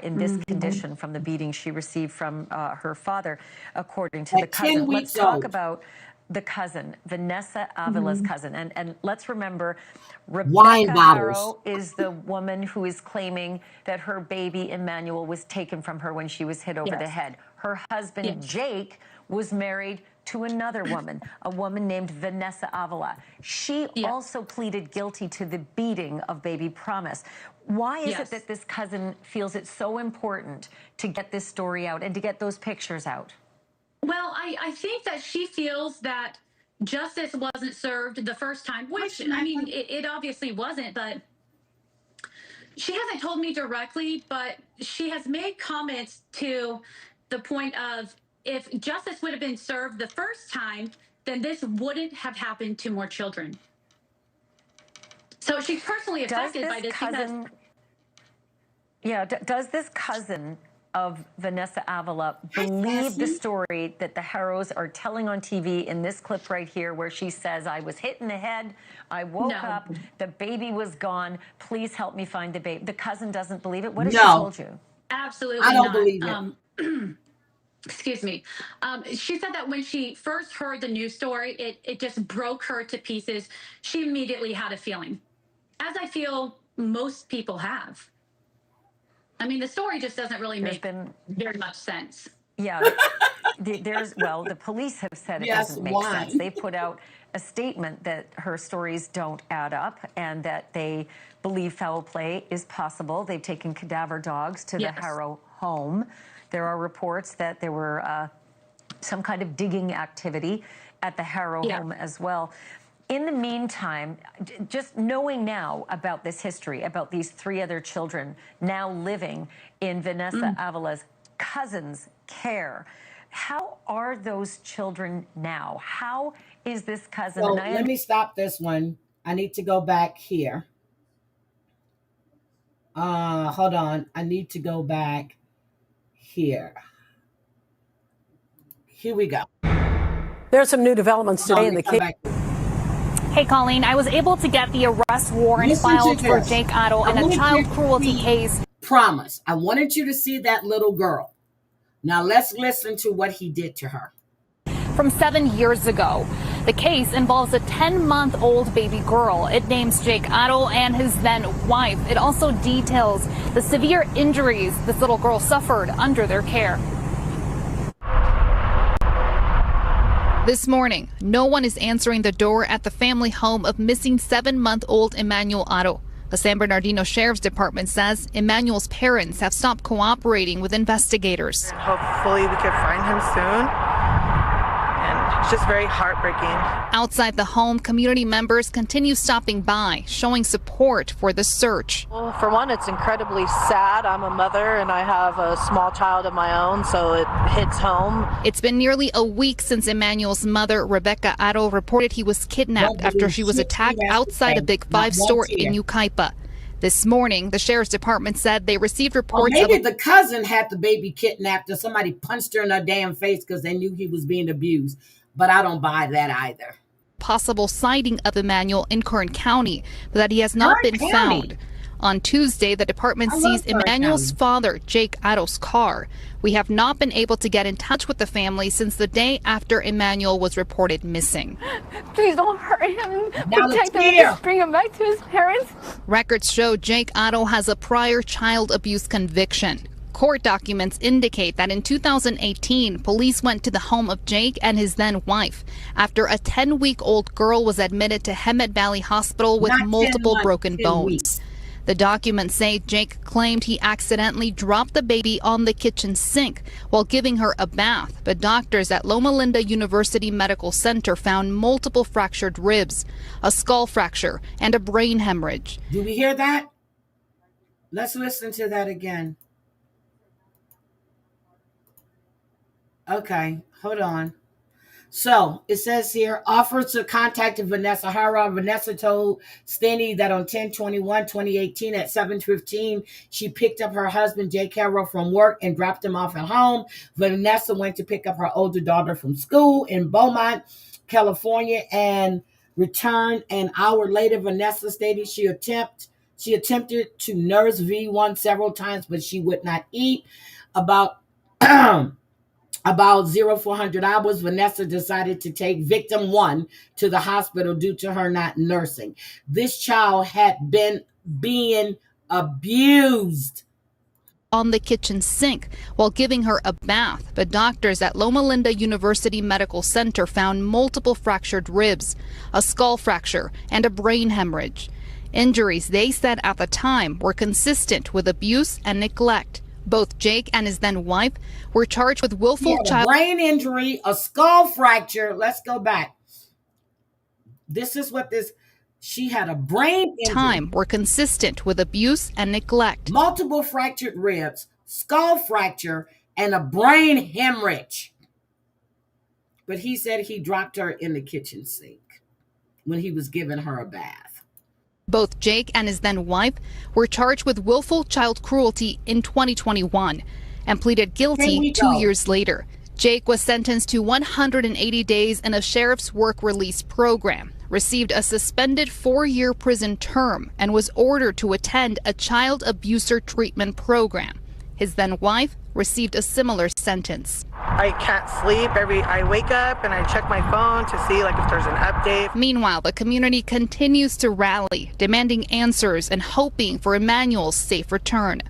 [SPEAKER 15] in this condition from the beating she received from her father, according to the cousin. Let's talk about the cousin, Vanessa Avila's cousin. And let's remember, Rebecca Harrow is the woman who is claiming that her baby, Emmanuel, was taken from her when she was hit over the head. Her husband, Jake, was married to another woman, a woman named Vanessa Avila. She also pleaded guilty to the beating of baby Promise. Why is it that this cousin feels it's so important to get this story out and to get those pictures out?
[SPEAKER 14] Well, I think that she feels that justice wasn't served the first time, which, I mean, it obviously wasn't, but she hasn't told me directly, but she has made comments to the point of, if justice would have been served the first time, then this wouldn't have happened to more children. So she's personally affected by this cousin.
[SPEAKER 15] Does this cousin of Vanessa Avila believe the story that the Harrows are telling on TV in this clip right here, where she says, I was hit in the head, I woke up, the baby was gone, please help me find the baby? The cousin doesn't believe it? What has she told you?
[SPEAKER 14] Absolutely
[SPEAKER 1] I don't
[SPEAKER 14] not.
[SPEAKER 1] believe it.
[SPEAKER 14] Excuse me. She said that when she first heard the news story, it just broke her to pieces. She immediately had a feeling, as I feel most people have. I mean, the story just doesn't really make very much sense.
[SPEAKER 15] Yeah, the police have said it doesn't make sense. They put out a statement that her stories don't add up and that they believe foul play is possible. They've taken cadaver dogs to the Harrow home. There are reports that there were some kind of digging activity at the Harrow home as well. In the meantime, just knowing now about this history, about these three other children now living in Vanessa Avila's cousin's care, how are those children now? How is this cousin?
[SPEAKER 1] So let me stop this one. I need to go back here. Hold on. I need to go back here. Here we go.
[SPEAKER 10] There are some new developments today in the case.
[SPEAKER 11] Hey, Colleen, I was able to get the arrest warrant filed for Jake Otto in a child cruelty case.
[SPEAKER 1] Promise. I wanted you to see that little girl. Now let's listen to what he did to her.
[SPEAKER 11] From 7 years ago. The case involves a 10-month-old baby girl. It names Jake Otto and his then wife. It also details the severe injuries this little girl suffered under their care.
[SPEAKER 12] This morning, no one is answering the door at the family home of missing 7-month-old Emmanuel Otto. The San Bernardino Sheriff's Department says Emmanuel's parents have stopped cooperating with investigators.
[SPEAKER 13] Hopefully we can find him soon. And it's just very heartbreaking.
[SPEAKER 12] Outside the home, community members continue stopping by, showing support for the search.
[SPEAKER 16] Well, for one, it's incredibly sad. I'm a mother and I have a small child of my own, so it hits home.
[SPEAKER 12] It's been nearly a week since Emmanuel's mother, Rebecca Otto, reported he was kidnapped after she was attacked outside a Big Five store in Yucaipa. This morning, the Sheriff's Department said they received reports
[SPEAKER 1] maybe the cousin had the baby kidnapped or somebody punched her in her damn face because they knew he was being abused. But I don't buy that either.
[SPEAKER 12] Possible sighting of Emmanuel in Kern County, but that he has not been found. On Tuesday, the department seized Emmanuel's father, Jake Otto's car. We have not been able to get in touch with the family since the day after Emmanuel was reported missing.
[SPEAKER 17] Please don't hurt him. Protect him and just bring him back to his parents.
[SPEAKER 12] Records show Jake Otto has a prior child abuse conviction. Court documents indicate that in 2018, police went to the home of Jake and his then wife after a 10-week-old girl was admitted to Hemet Valley Hospital with multiple broken bones. The documents say Jake claimed he accidentally dropped the baby on the kitchen sink while giving her a bath, but doctors at Loma Linda University Medical Center found multiple fractured ribs, a skull fracture, and a brain hemorrhage.
[SPEAKER 1] Do we hear that? Let's listen to that again. Okay, hold on. So it says here, officer contacted Vanessa Hara. Vanessa told Stenny that on 10/21/2018 at 7:15, she picked up her husband, Jake Harrell, from work and dropped him off at home. Vanessa went to pick up her older daughter from school in Beaumont, California, and returned an hour later. Vanessa stated she attempted to nurse V1 several times, but she would not eat. About 0400 hours, Vanessa decided to take victim 1 to the hospital due to her not nursing. This child had been being abused
[SPEAKER 12] on the kitchen sink while giving her a bath, but doctors at Loma Linda University Medical Center found multiple fractured ribs, a skull fracture, and a brain hemorrhage. Injuries, they said at the time, were consistent with abuse and neglect. Both Jake and his then wife were charged with willful child
[SPEAKER 1] brain injury, a skull fracture. Let's go back. This is what this. She had a brain injury.
[SPEAKER 12] Time were consistent with abuse and neglect.
[SPEAKER 1] Multiple fractured ribs, skull fracture, and a brain hemorrhage. But he said he dropped her in the kitchen sink when he was giving her a bath.
[SPEAKER 12] Both Jake and his then wife were charged with willful child cruelty in 2021 and pleaded guilty 2 years later. Jake was sentenced to 180 days in a sheriff's work release program, received a suspended 4-year prison term, and was ordered to attend a child abuser treatment program. His then wife received a similar sentence.
[SPEAKER 13] I can't sleep. I wake up and I check my phone to see if there's an update.
[SPEAKER 12] Meanwhile, the community continues to rally, demanding answers and hoping for Emmanuel's safe return.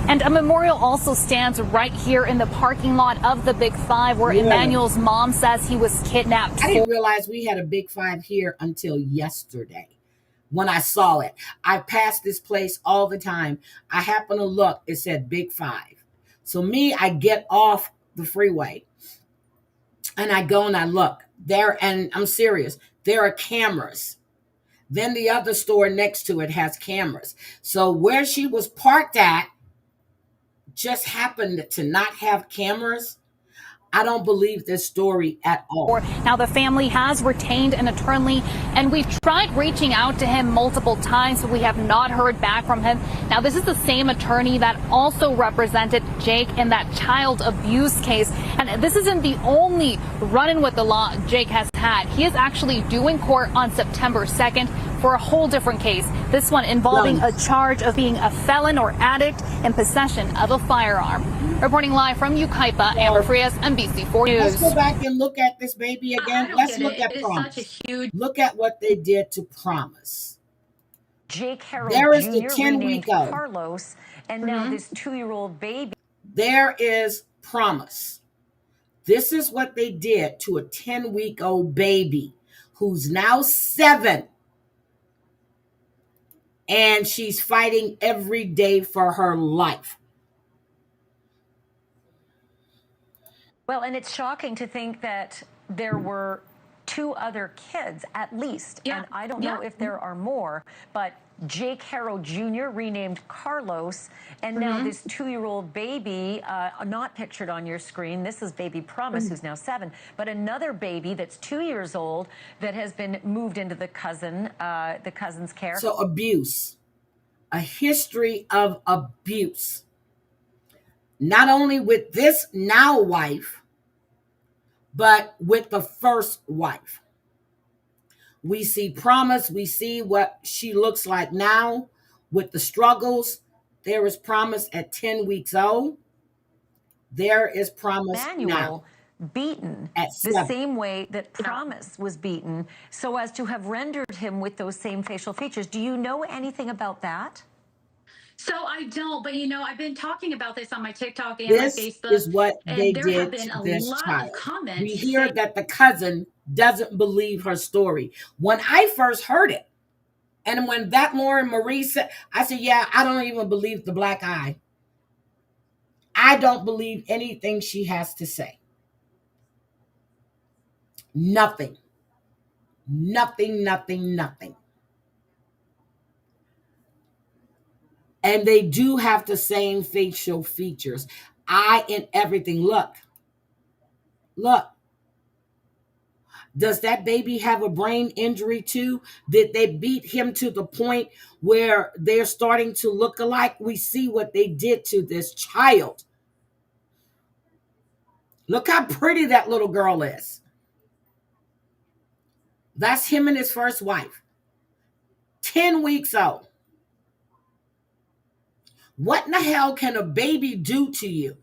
[SPEAKER 11] And a memorial also stands right here in the parking lot of the Big Five, where Emmanuel's mom says he was kidnapped.
[SPEAKER 1] I didn't realize we had a Big Five here until yesterday. When I saw it, I passed this place all the time. I happened to look, it said Big Five. So I get off the freeway and I go and I look there, and I'm serious. There are cameras. Then the other store next to it has cameras. So where she was parked at just happened to not have cameras. I don't believe this story at all.
[SPEAKER 11] Now, the family has retained an attorney, and we've tried reaching out to him multiple times, but we have not heard back from him. Now, this is the same attorney that also represented Jake in that child abuse case. And this isn't the only run-in with the law Jake has had. He is actually due in court on September 2nd for a whole different case. This one involving a charge of being a felon or addict in possession of a firearm. Reporting live from Yucaipa, Amber Frias, NBC4 News.
[SPEAKER 1] Let's go back and look at this baby again. Let's look at Promise. Look at what they did to Promise.
[SPEAKER 15] Jake Harrell
[SPEAKER 1] There is the
[SPEAKER 15] Jr.
[SPEAKER 1] 10-week-old.
[SPEAKER 15] Carlos, and now this 2-year-old baby.
[SPEAKER 1] There is Promise. This is what they did to a 10-week-old baby who's now 7. And she's fighting every day for her life.
[SPEAKER 15] Well, and it's shocking to think that there were 2 other kids at least. And I don't know if there are more, but Jake Harrell Jr. renamed Carlos, and now this 2-year-old baby, not pictured on your screen. This is baby Promise, who's now 7, but another baby that's 2 years old that has been moved into the cousin's care.
[SPEAKER 1] So abuse, a history of abuse. Not only with this now wife, but with the first wife. We see Promise. We see what she looks like now with the struggles. There is Promise at 10 weeks old. There is Promise now.
[SPEAKER 15] Beaten
[SPEAKER 1] at
[SPEAKER 15] the
[SPEAKER 1] 7.
[SPEAKER 15] same way that Promise was beaten, so as to have rendered him with those same facial features. Do you know anything about that?
[SPEAKER 14] So I don't, but I've been talking about this on my TikTok and
[SPEAKER 1] This
[SPEAKER 14] my Facebook.
[SPEAKER 1] is what they
[SPEAKER 14] there
[SPEAKER 1] did
[SPEAKER 14] have been
[SPEAKER 1] to
[SPEAKER 14] a
[SPEAKER 1] this
[SPEAKER 14] lot
[SPEAKER 1] child.
[SPEAKER 14] of comments.
[SPEAKER 1] We hear that the cousin doesn't believe her story. When I first heard it, and when that Lauren Marie said, I said, yeah, I don't even believe the black eye. I don't believe anything she has to say. Nothing. Nothing, nothing, nothing. And they do have the same facial features. eye and everything. Look. Does that baby have a brain injury too? Did they beat him to the point where they're starting to look alike? We see what they did to this child. Look how pretty that little girl is. That's him and his first wife. 10 weeks old. What in the hell can a baby do to you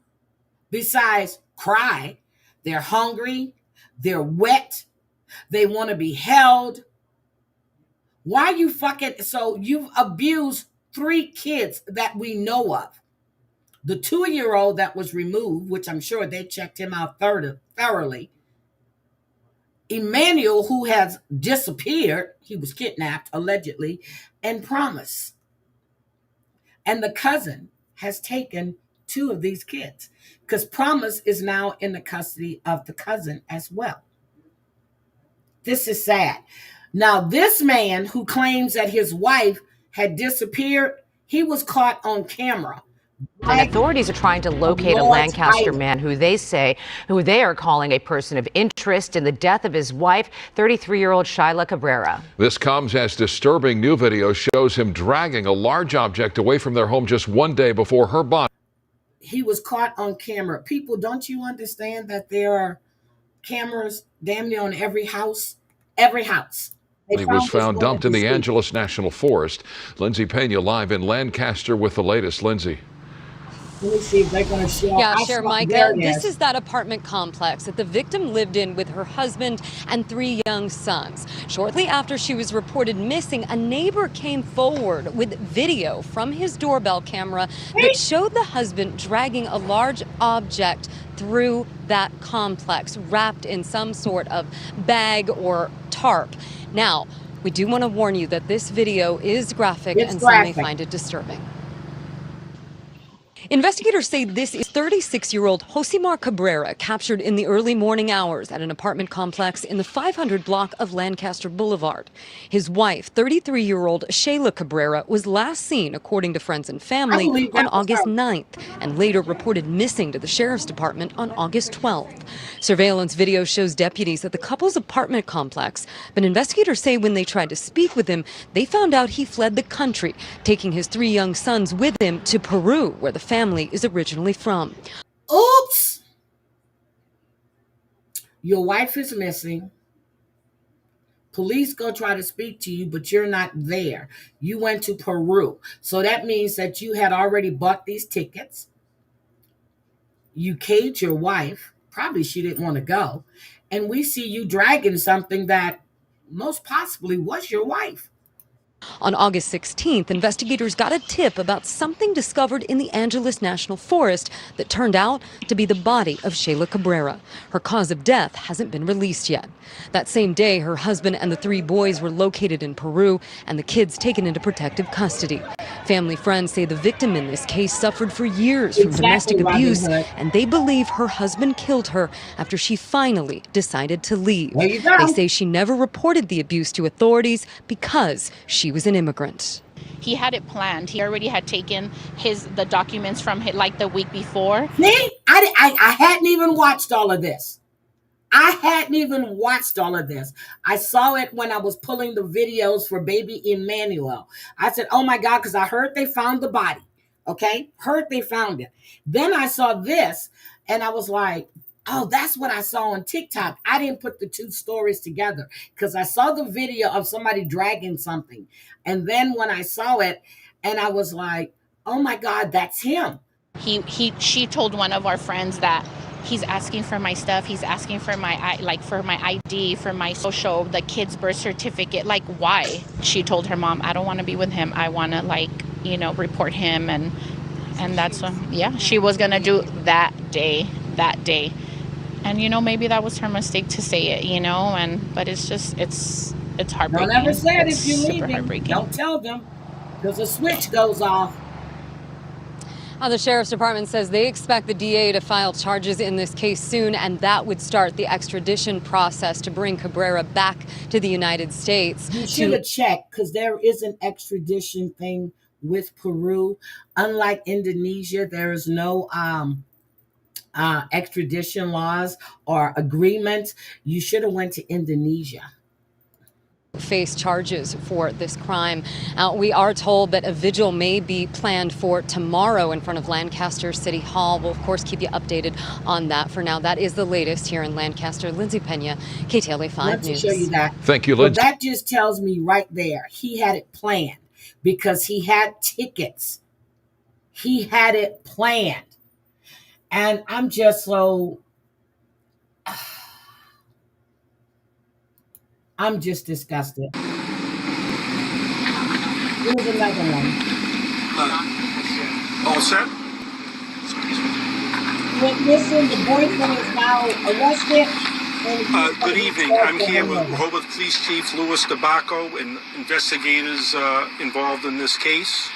[SPEAKER 1] besides cry? They're hungry. They're wet. They want to be held. Why you fucking... So you've abused 3 kids that we know of. The 2-year-old that was removed, which I'm sure they checked him out thoroughly. Emmanuel, who has disappeared, he was kidnapped allegedly, and Promise. And the cousin has taken 2 of these kids because Promise is now in the custody of the cousin as well. This is sad. Now, this man who claims that his wife had disappeared, he was caught on camera.
[SPEAKER 18] And authorities are trying to locate a Lancaster man who they are calling a person of interest in the death of his wife, 33-year-old Sheila Cabrera.
[SPEAKER 19] This comes as disturbing new video shows him dragging a large object away from their home just 1 day before her body.
[SPEAKER 1] He was caught on camera. People, don't you understand that there are cameras damn near on every house? Every house.
[SPEAKER 19] He was found dumped in the Angeles National Forest. Lindsay Pena live in Lancaster with the latest. Lindsay.
[SPEAKER 1] Let me see if they're going to show.
[SPEAKER 20] Yeah, Sheriff Micah, this is that apartment complex that the victim lived in with her husband and 3 young sons. Shortly after she was reported missing, a neighbor came forward with video from his doorbell camera that showed the husband dragging a large object through that complex, wrapped in some sort of bag or tarp. Now, we do want to warn you that this video is graphic and some may find it disturbing. Investigators say this is 36-year-old Josimar Cabrera, captured in the early morning hours at an apartment complex in the 500 block of Lancaster Boulevard. His wife, 33-year-old Sheila Cabrera, was last seen, according to friends and family, on August 9th and later reported missing to the sheriff's department on August 12th. Surveillance video shows deputies at the couple's apartment complex, but investigators say when they tried to speak with him, they found out he fled the country, taking his 3 young sons with him to Peru, where the family is originally from.
[SPEAKER 1] Oops! Your wife is missing. Police go try to speak to you, but you're not there. You went to Peru. So that means that you had already bought these tickets. You caged your wife. Probably she didn't want to go. And we see you dragging something that most possibly was your wife.
[SPEAKER 20] On August 16th, investigators got a tip about something discovered in the Angeles National Forest that turned out to be the body of Sheila Cabrera. Her cause of death hasn't been released yet. That same day, her husband and the 3 boys were located in Peru and the kids taken into protective custody. Family friends say the victim in this case suffered for years from domestic abuse, and they believe her husband killed her after she finally decided to leave. They say she never reported the abuse to authorities because she was an immigrant.
[SPEAKER 21] He had it planned. He already had taken the documents from him like the week before.
[SPEAKER 1] See, I hadn't even watched all of this. I saw it when I was pulling the videos for baby Emmanuel. I said, oh my God, because I heard they found the body. Okay? Heard they found it. Then I saw this and I was like, oh, that's what I saw on TikTok. I didn't put the 2 stories together because I saw the video of somebody dragging something. And then when I saw it and I was like, oh my God, that's him.
[SPEAKER 21] She told one of our friends that he's asking for my stuff. He's asking for my ID, for my social, the kid's birth certificate. Like, why? She told her mom, I don't want to be with him. I want to report him. And that's what, she was going to do that day. And, maybe that was her mistake to say it, but it's just, it's heartbreaking.
[SPEAKER 1] Don't ever say it if you're
[SPEAKER 21] leaving. Heartbreaking.
[SPEAKER 1] Don't tell them because the switch goes off.
[SPEAKER 20] The sheriff's department says they expect the DA to file charges in this case soon, and that would start the extradition process to bring Cabrera back to the United States.
[SPEAKER 1] You should have checked because there is an extradition thing with Peru. Unlike Indonesia, there is no extradition laws or agreements, you should have went to Indonesia.
[SPEAKER 20] Face charges for this crime. We are told that a vigil may be planned for tomorrow in front of Lancaster City Hall. We'll, of course, keep you updated on that. For now, that is the latest here in Lancaster. Lindsay Pena, KTLA 5 News.
[SPEAKER 1] Show you that.
[SPEAKER 19] Thank you, Lindsay.
[SPEAKER 1] Well, that just tells me right there he had it planned because he had tickets. He had it planned. And I'm just so... I'm just disgusted. Here's another one.
[SPEAKER 3] All set?
[SPEAKER 1] Went missing. The boyfriend is now arrested.
[SPEAKER 3] Good evening. I'm here with Rehoboth Police Chief Louis DeBacco and investigators involved in this case.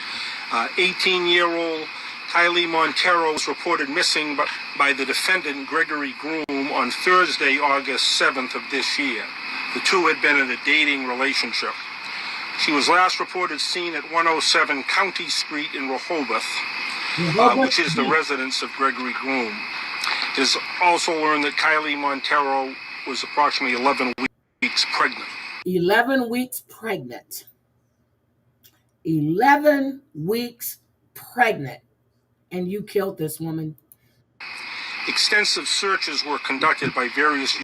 [SPEAKER 3] 18-year-old Kylie Montero was reported missing by the defendant, Gregory Groom, on Thursday, August 7th of this year. The two had been in a dating relationship. She was last reported seen at 107 County Street in Rehoboth, which is the residence of Gregory Groom. It is also learned that Kylie Montero was approximately 11 weeks pregnant.
[SPEAKER 1] 11 weeks pregnant. 11 weeks pregnant. And you killed this woman.
[SPEAKER 3] Extensive searches were conducted by various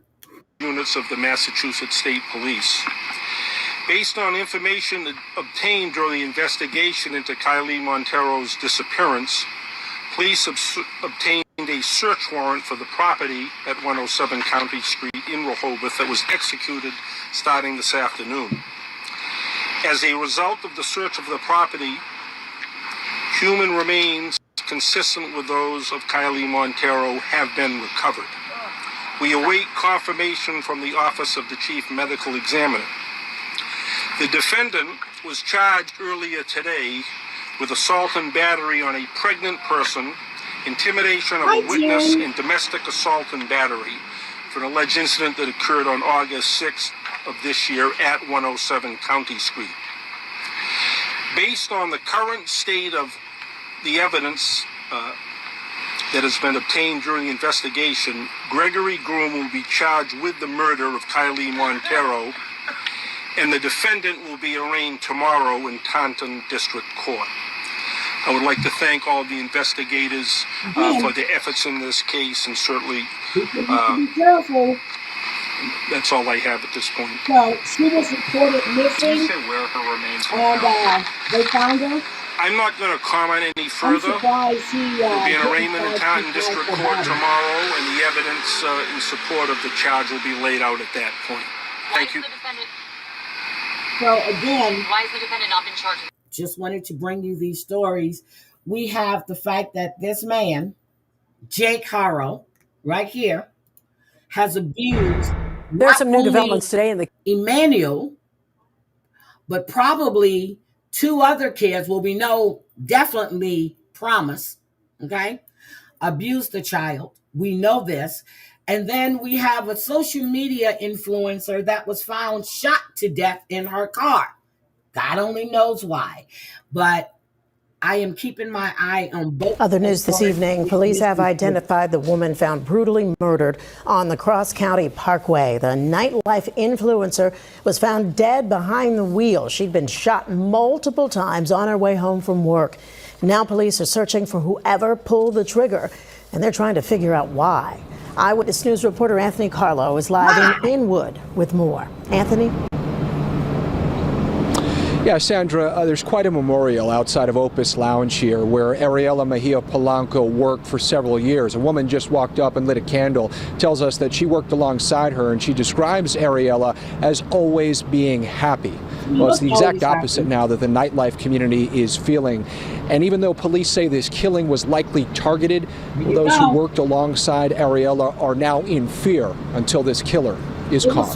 [SPEAKER 3] units of the Massachusetts State Police. Based on information obtained during the investigation into Kylie Montero's disappearance, police obtained a search warrant for the property at 107 County Street in Rehoboth that was executed starting this afternoon. As a result of the search of the property, human remains consistent with those of Kylie Montero have been recovered. We await confirmation from the Office of the Chief Medical Examiner. The defendant was charged earlier today with assault and battery on a pregnant person, intimidation of a witness, and domestic assault and battery for an alleged incident that occurred on August 6th of this year at 107 County Street. Based on the current state of the evidence that has been obtained during the investigation, Gregory Groom will be charged with the murder of Kylie Montero, and the defendant will be arraigned tomorrow in Taunton District Court. I would like to thank all the investigators for their efforts in this case, and certainly
[SPEAKER 1] be careful.
[SPEAKER 3] That's all I have at this point.
[SPEAKER 1] So she was reported missing.
[SPEAKER 3] Say where her remains
[SPEAKER 1] and they found her.
[SPEAKER 3] I'm not going to comment any further.
[SPEAKER 1] I'm surprised he
[SPEAKER 3] will be an arraignment in Taunton District Court tomorrow, and the evidence in support of the charge will be laid out at that point. Thank you.
[SPEAKER 1] So again,
[SPEAKER 20] why is the defendant not been charged?
[SPEAKER 1] Just wanted to bring you these stories. We have the fact that this man, Jake Harrow, right here, has abused.
[SPEAKER 10] There's some new developments today in the
[SPEAKER 1] Emmanuel, but probably 2 other kids will be definitely Promise, okay? Abused the child. We know this. And then we have a social media influencer that was found shot to death in her car. God only knows why. But I am keeping my eye on both.
[SPEAKER 22] Other news this evening, police have identified the woman found brutally murdered on the Cross County Parkway. The nightlife influencer was found dead behind the wheel. She'd been shot multiple times on her way home from work. Now police are searching for whoever pulled the trigger, and they're trying to figure out why. Eyewitness News reporter Anthony Carlo is live in Inwood with more. Anthony?
[SPEAKER 23] Yeah, Sandra, there's quite a memorial outside of Opus Lounge here where Ariela Mejia Polanco worked for several years. A woman just walked up and lit a candle, tells us that she worked alongside her, and she describes Ariela as always being happy. Well, it's the exact opposite now that the nightlife community is feeling. And even though police say this killing was likely targeted, those who worked alongside Ariela are now in fear until this killer is caught.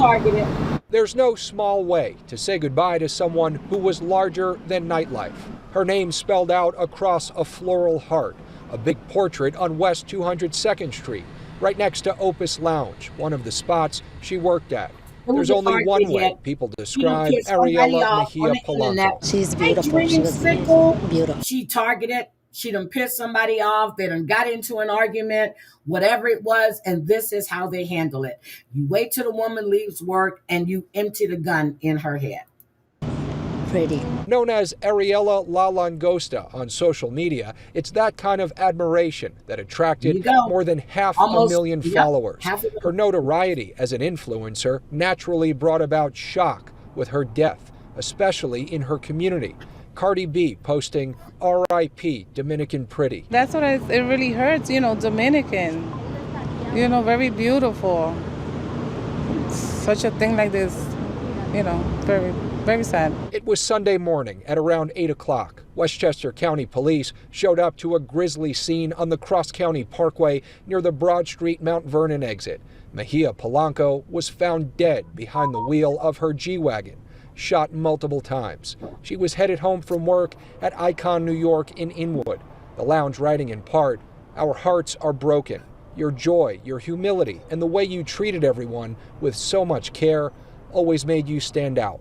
[SPEAKER 23] There's no small way to say goodbye to someone who was larger than nightlife. Her name spelled out across a floral heart, a big portrait on West 202nd Street, right next to Opus Lounge, one of the spots she worked at. There's only one way people describe Ariela Mejia Polanco.
[SPEAKER 1] She's beautiful. She was beautiful. She targeted. She done pissed somebody off. They done got into an argument, whatever it was, and this is how they handle it. You wait till the woman leaves work and you empty the gun in her head.
[SPEAKER 22] Pretty.
[SPEAKER 23] Known as Ariella La Langosta on social media, it's that kind of admiration that attracted more than half a million followers. Her notoriety as an influencer naturally brought about shock with her death, especially in her community. Cardi B posting R.I.P. Dominican Pretty.
[SPEAKER 5] That's what it really hurts, Dominican, very beautiful. Such a thing like this, very, very sad.
[SPEAKER 23] It was Sunday morning at around 8 o'clock. Westchester County Police showed up to a grisly scene on the Cross County Parkway near the Broad Street Mount Vernon exit. Mejia Polanco was found dead behind the wheel of her G-Wagon, shot multiple times. She was headed home from work at Icon, New York in Inwood. The lounge writing in part, "Our hearts are broken. Your joy, your humility, and the way you treated everyone with so much care always made you stand out."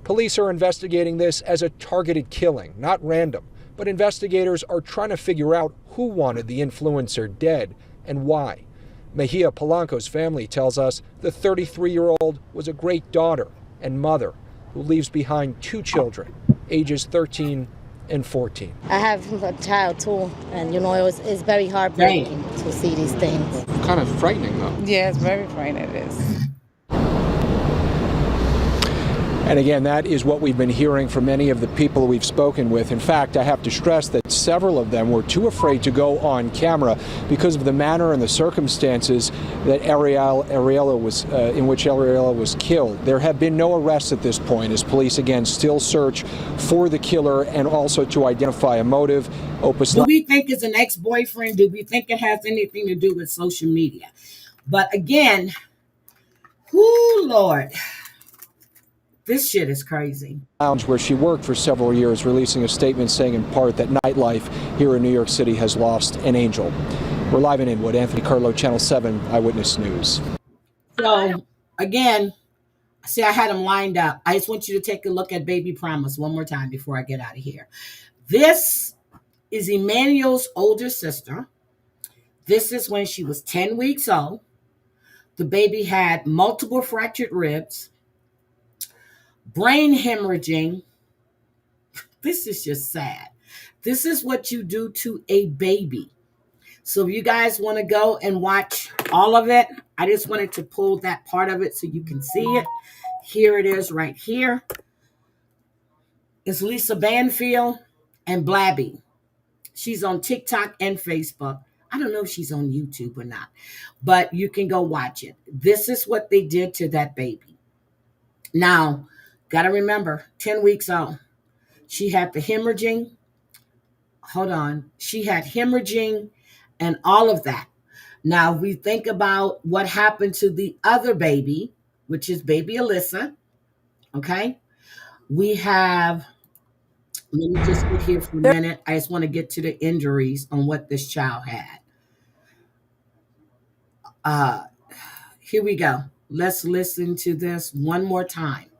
[SPEAKER 23] Police are investigating this as a targeted killing, not random, but investigators are trying to figure out who wanted the influencer dead and why. Mejia Polanco's family tells us the 33-year-old was a great daughter and mother who leaves behind 2 children, ages 13 and 14.
[SPEAKER 6] I have a child too, and it's very heartbreaking to see these things.
[SPEAKER 23] Kind of frightening though.
[SPEAKER 5] Yeah, it's very frightening, it is.
[SPEAKER 23] And again, that is what we've been hearing from many of the people we've spoken with. In fact, I have to stress that several of them were too afraid to go on camera because of the manner and the circumstances that Ariella was killed. There have been no arrests at this point as police again still search for the killer and also to identify a motive.
[SPEAKER 1] Do we think it's an ex-boyfriend? Do we think it has anything to do with social media? But again, whoo, Lord. This shit is crazy.
[SPEAKER 23] Lounge where she worked for several years, releasing a statement saying in part that nightlife here in New York City has lost an angel. We're live in Inwood. Anthony Carlo, Channel 7 Eyewitness News.
[SPEAKER 1] So, again, see, I had them lined up. I just want you to take a look at Baby Promise one more time before I get out of here. This is Emmanuel's older sister. This is when she was 10 weeks old. The baby had multiple fractured ribs, brain hemorrhaging. This is just sad. This is what you do to a baby. So if you guys want to go and watch all of it, I just wanted to pull that part of it so you can see it. Here it is right here. It's Lisa Banfield and Blabby. She's on TikTok and Facebook. I don't know if she's on YouTube or not, but you can go watch it. This is what they did to that baby. Now, got to remember, 10 weeks old. She had the hemorrhaging. Hold on. She had hemorrhaging and all of that. Now, we think about what happened to the other baby, which is baby Alyssa. Okay? We have, let me just sit here for a minute. I just want to get to the injuries on what this child had. Here we go. Let's listen to this one more time.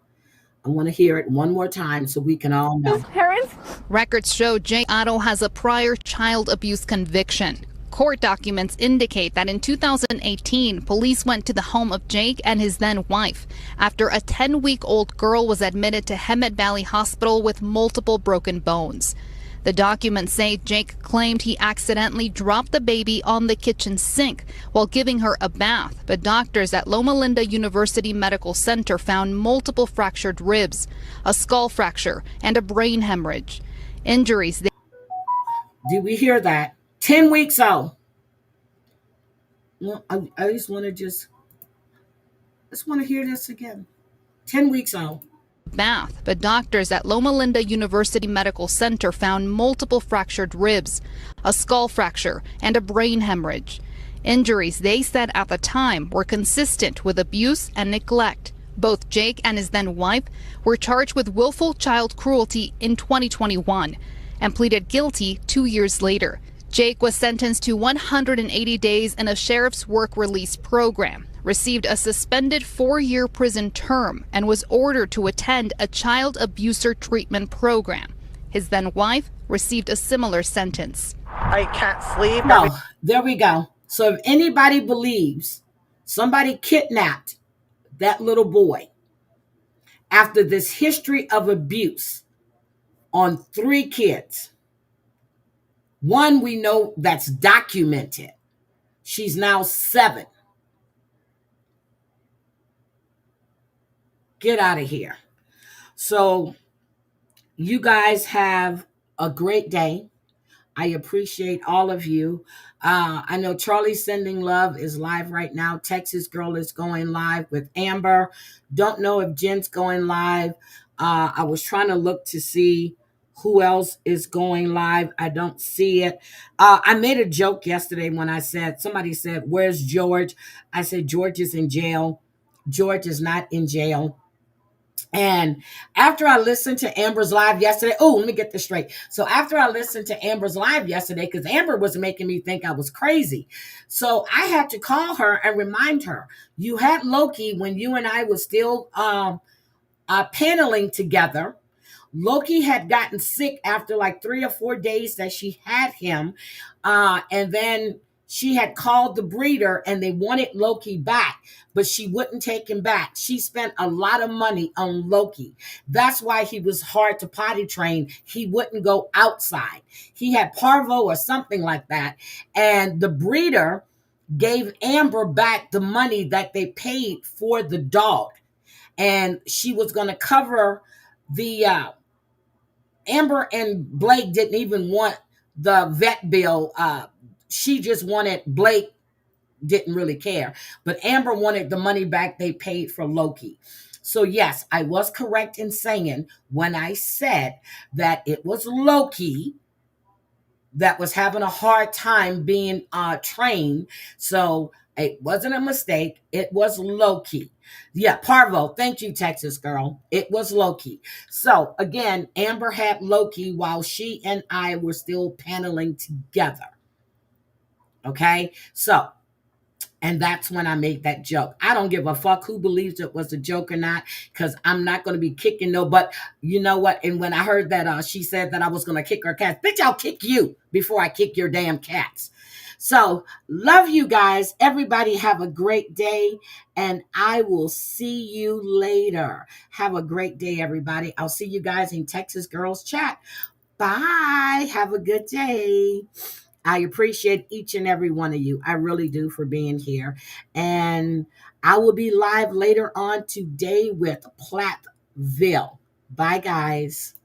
[SPEAKER 1] I want to hear it one more time so we can all know.
[SPEAKER 17] Parents?
[SPEAKER 12] Records show Jake Otto has a prior child abuse conviction. Court documents indicate that in 2018, police went to the home of Jake and his then wife after a 10-week-old girl was admitted to Hemet Valley Hospital with multiple broken bones. The documents say Jake claimed he accidentally dropped the baby on the kitchen sink while giving her a bath, but doctors at Loma Linda University Medical Center found multiple fractured ribs, a skull fracture, and a brain hemorrhage. Injuries.
[SPEAKER 1] Did we hear that? 10 weeks old. Well, I just want to hear this again. 10 weeks old.
[SPEAKER 12] Bath, but doctors at Loma Linda University Medical Center found multiple fractured ribs, a skull fracture, and a brain hemorrhage. Injuries they said at the time were consistent with abuse and neglect. Both Jake and his then wife were charged with willful child cruelty in 2021 and pleaded guilty 2 years later. Jake was sentenced to 180 days in a sheriff's work release program, received a suspended 4-year prison term, and was ordered to attend a child abuser treatment program. His then wife received a similar sentence.
[SPEAKER 13] I can't sleep.
[SPEAKER 1] No, there we go. So if anybody believes somebody kidnapped that little boy after this history of abuse on 3 kids, one we know that's documented. She's now 7. Get out of here. So you guys have a great day. I appreciate all of you. I know Charlie Sending Love is live right now. Texas Girl is going live with Amber. Don't know if Jen's going live. I was trying to look to see who else is going live. I don't see it. I made a joke yesterday when somebody said, "Where's George?" I said, "George is in jail." George is not in jail. And after I listened to Amber's live yesterday, let me get this straight. So after I listened to Amber's live yesterday, because Amber was making me think I was crazy. So I had to call her and remind her, you had Loki when you and I were still paneling together. Loki had gotten sick after like 3 or 4 days that she had him. And then she had called the breeder and they wanted Loki back, but she wouldn't take him back. She spent a lot of money on Loki. That's why he was hard to potty train. He wouldn't go outside. He had parvo or something like that. And the breeder gave Amber back the money that they paid for the dog. And she was going to cover the Amber and Blake didn't even want the vet bill. She just wanted, Blake didn't really care, but Amber wanted the money back they paid for Loki. So yes, I was correct in saying when I said that it was Loki that was having a hard time being trained. So it wasn't a mistake. It was Loki. Yeah, Parvo. Thank you, Texas Girl. It was Loki. So again, Amber had Loki while she and I were still paneling together. Okay, so, and that's when I made that joke. I don't give a fuck who believes it was a joke or not, because I'm not going to be kicking no, but you know what? And when I heard that she said that I was going to kick her cats, bitch, I'll kick you before I kick your damn cats. So, love you guys. Everybody have a great day, and I will see you later. Have a great day, everybody. I'll see you guys in Texas Girls Chat. Bye. Have a good day. I appreciate each and every one of you. I really do, for being here. And I will be live later on today with Platteville. Bye, guys.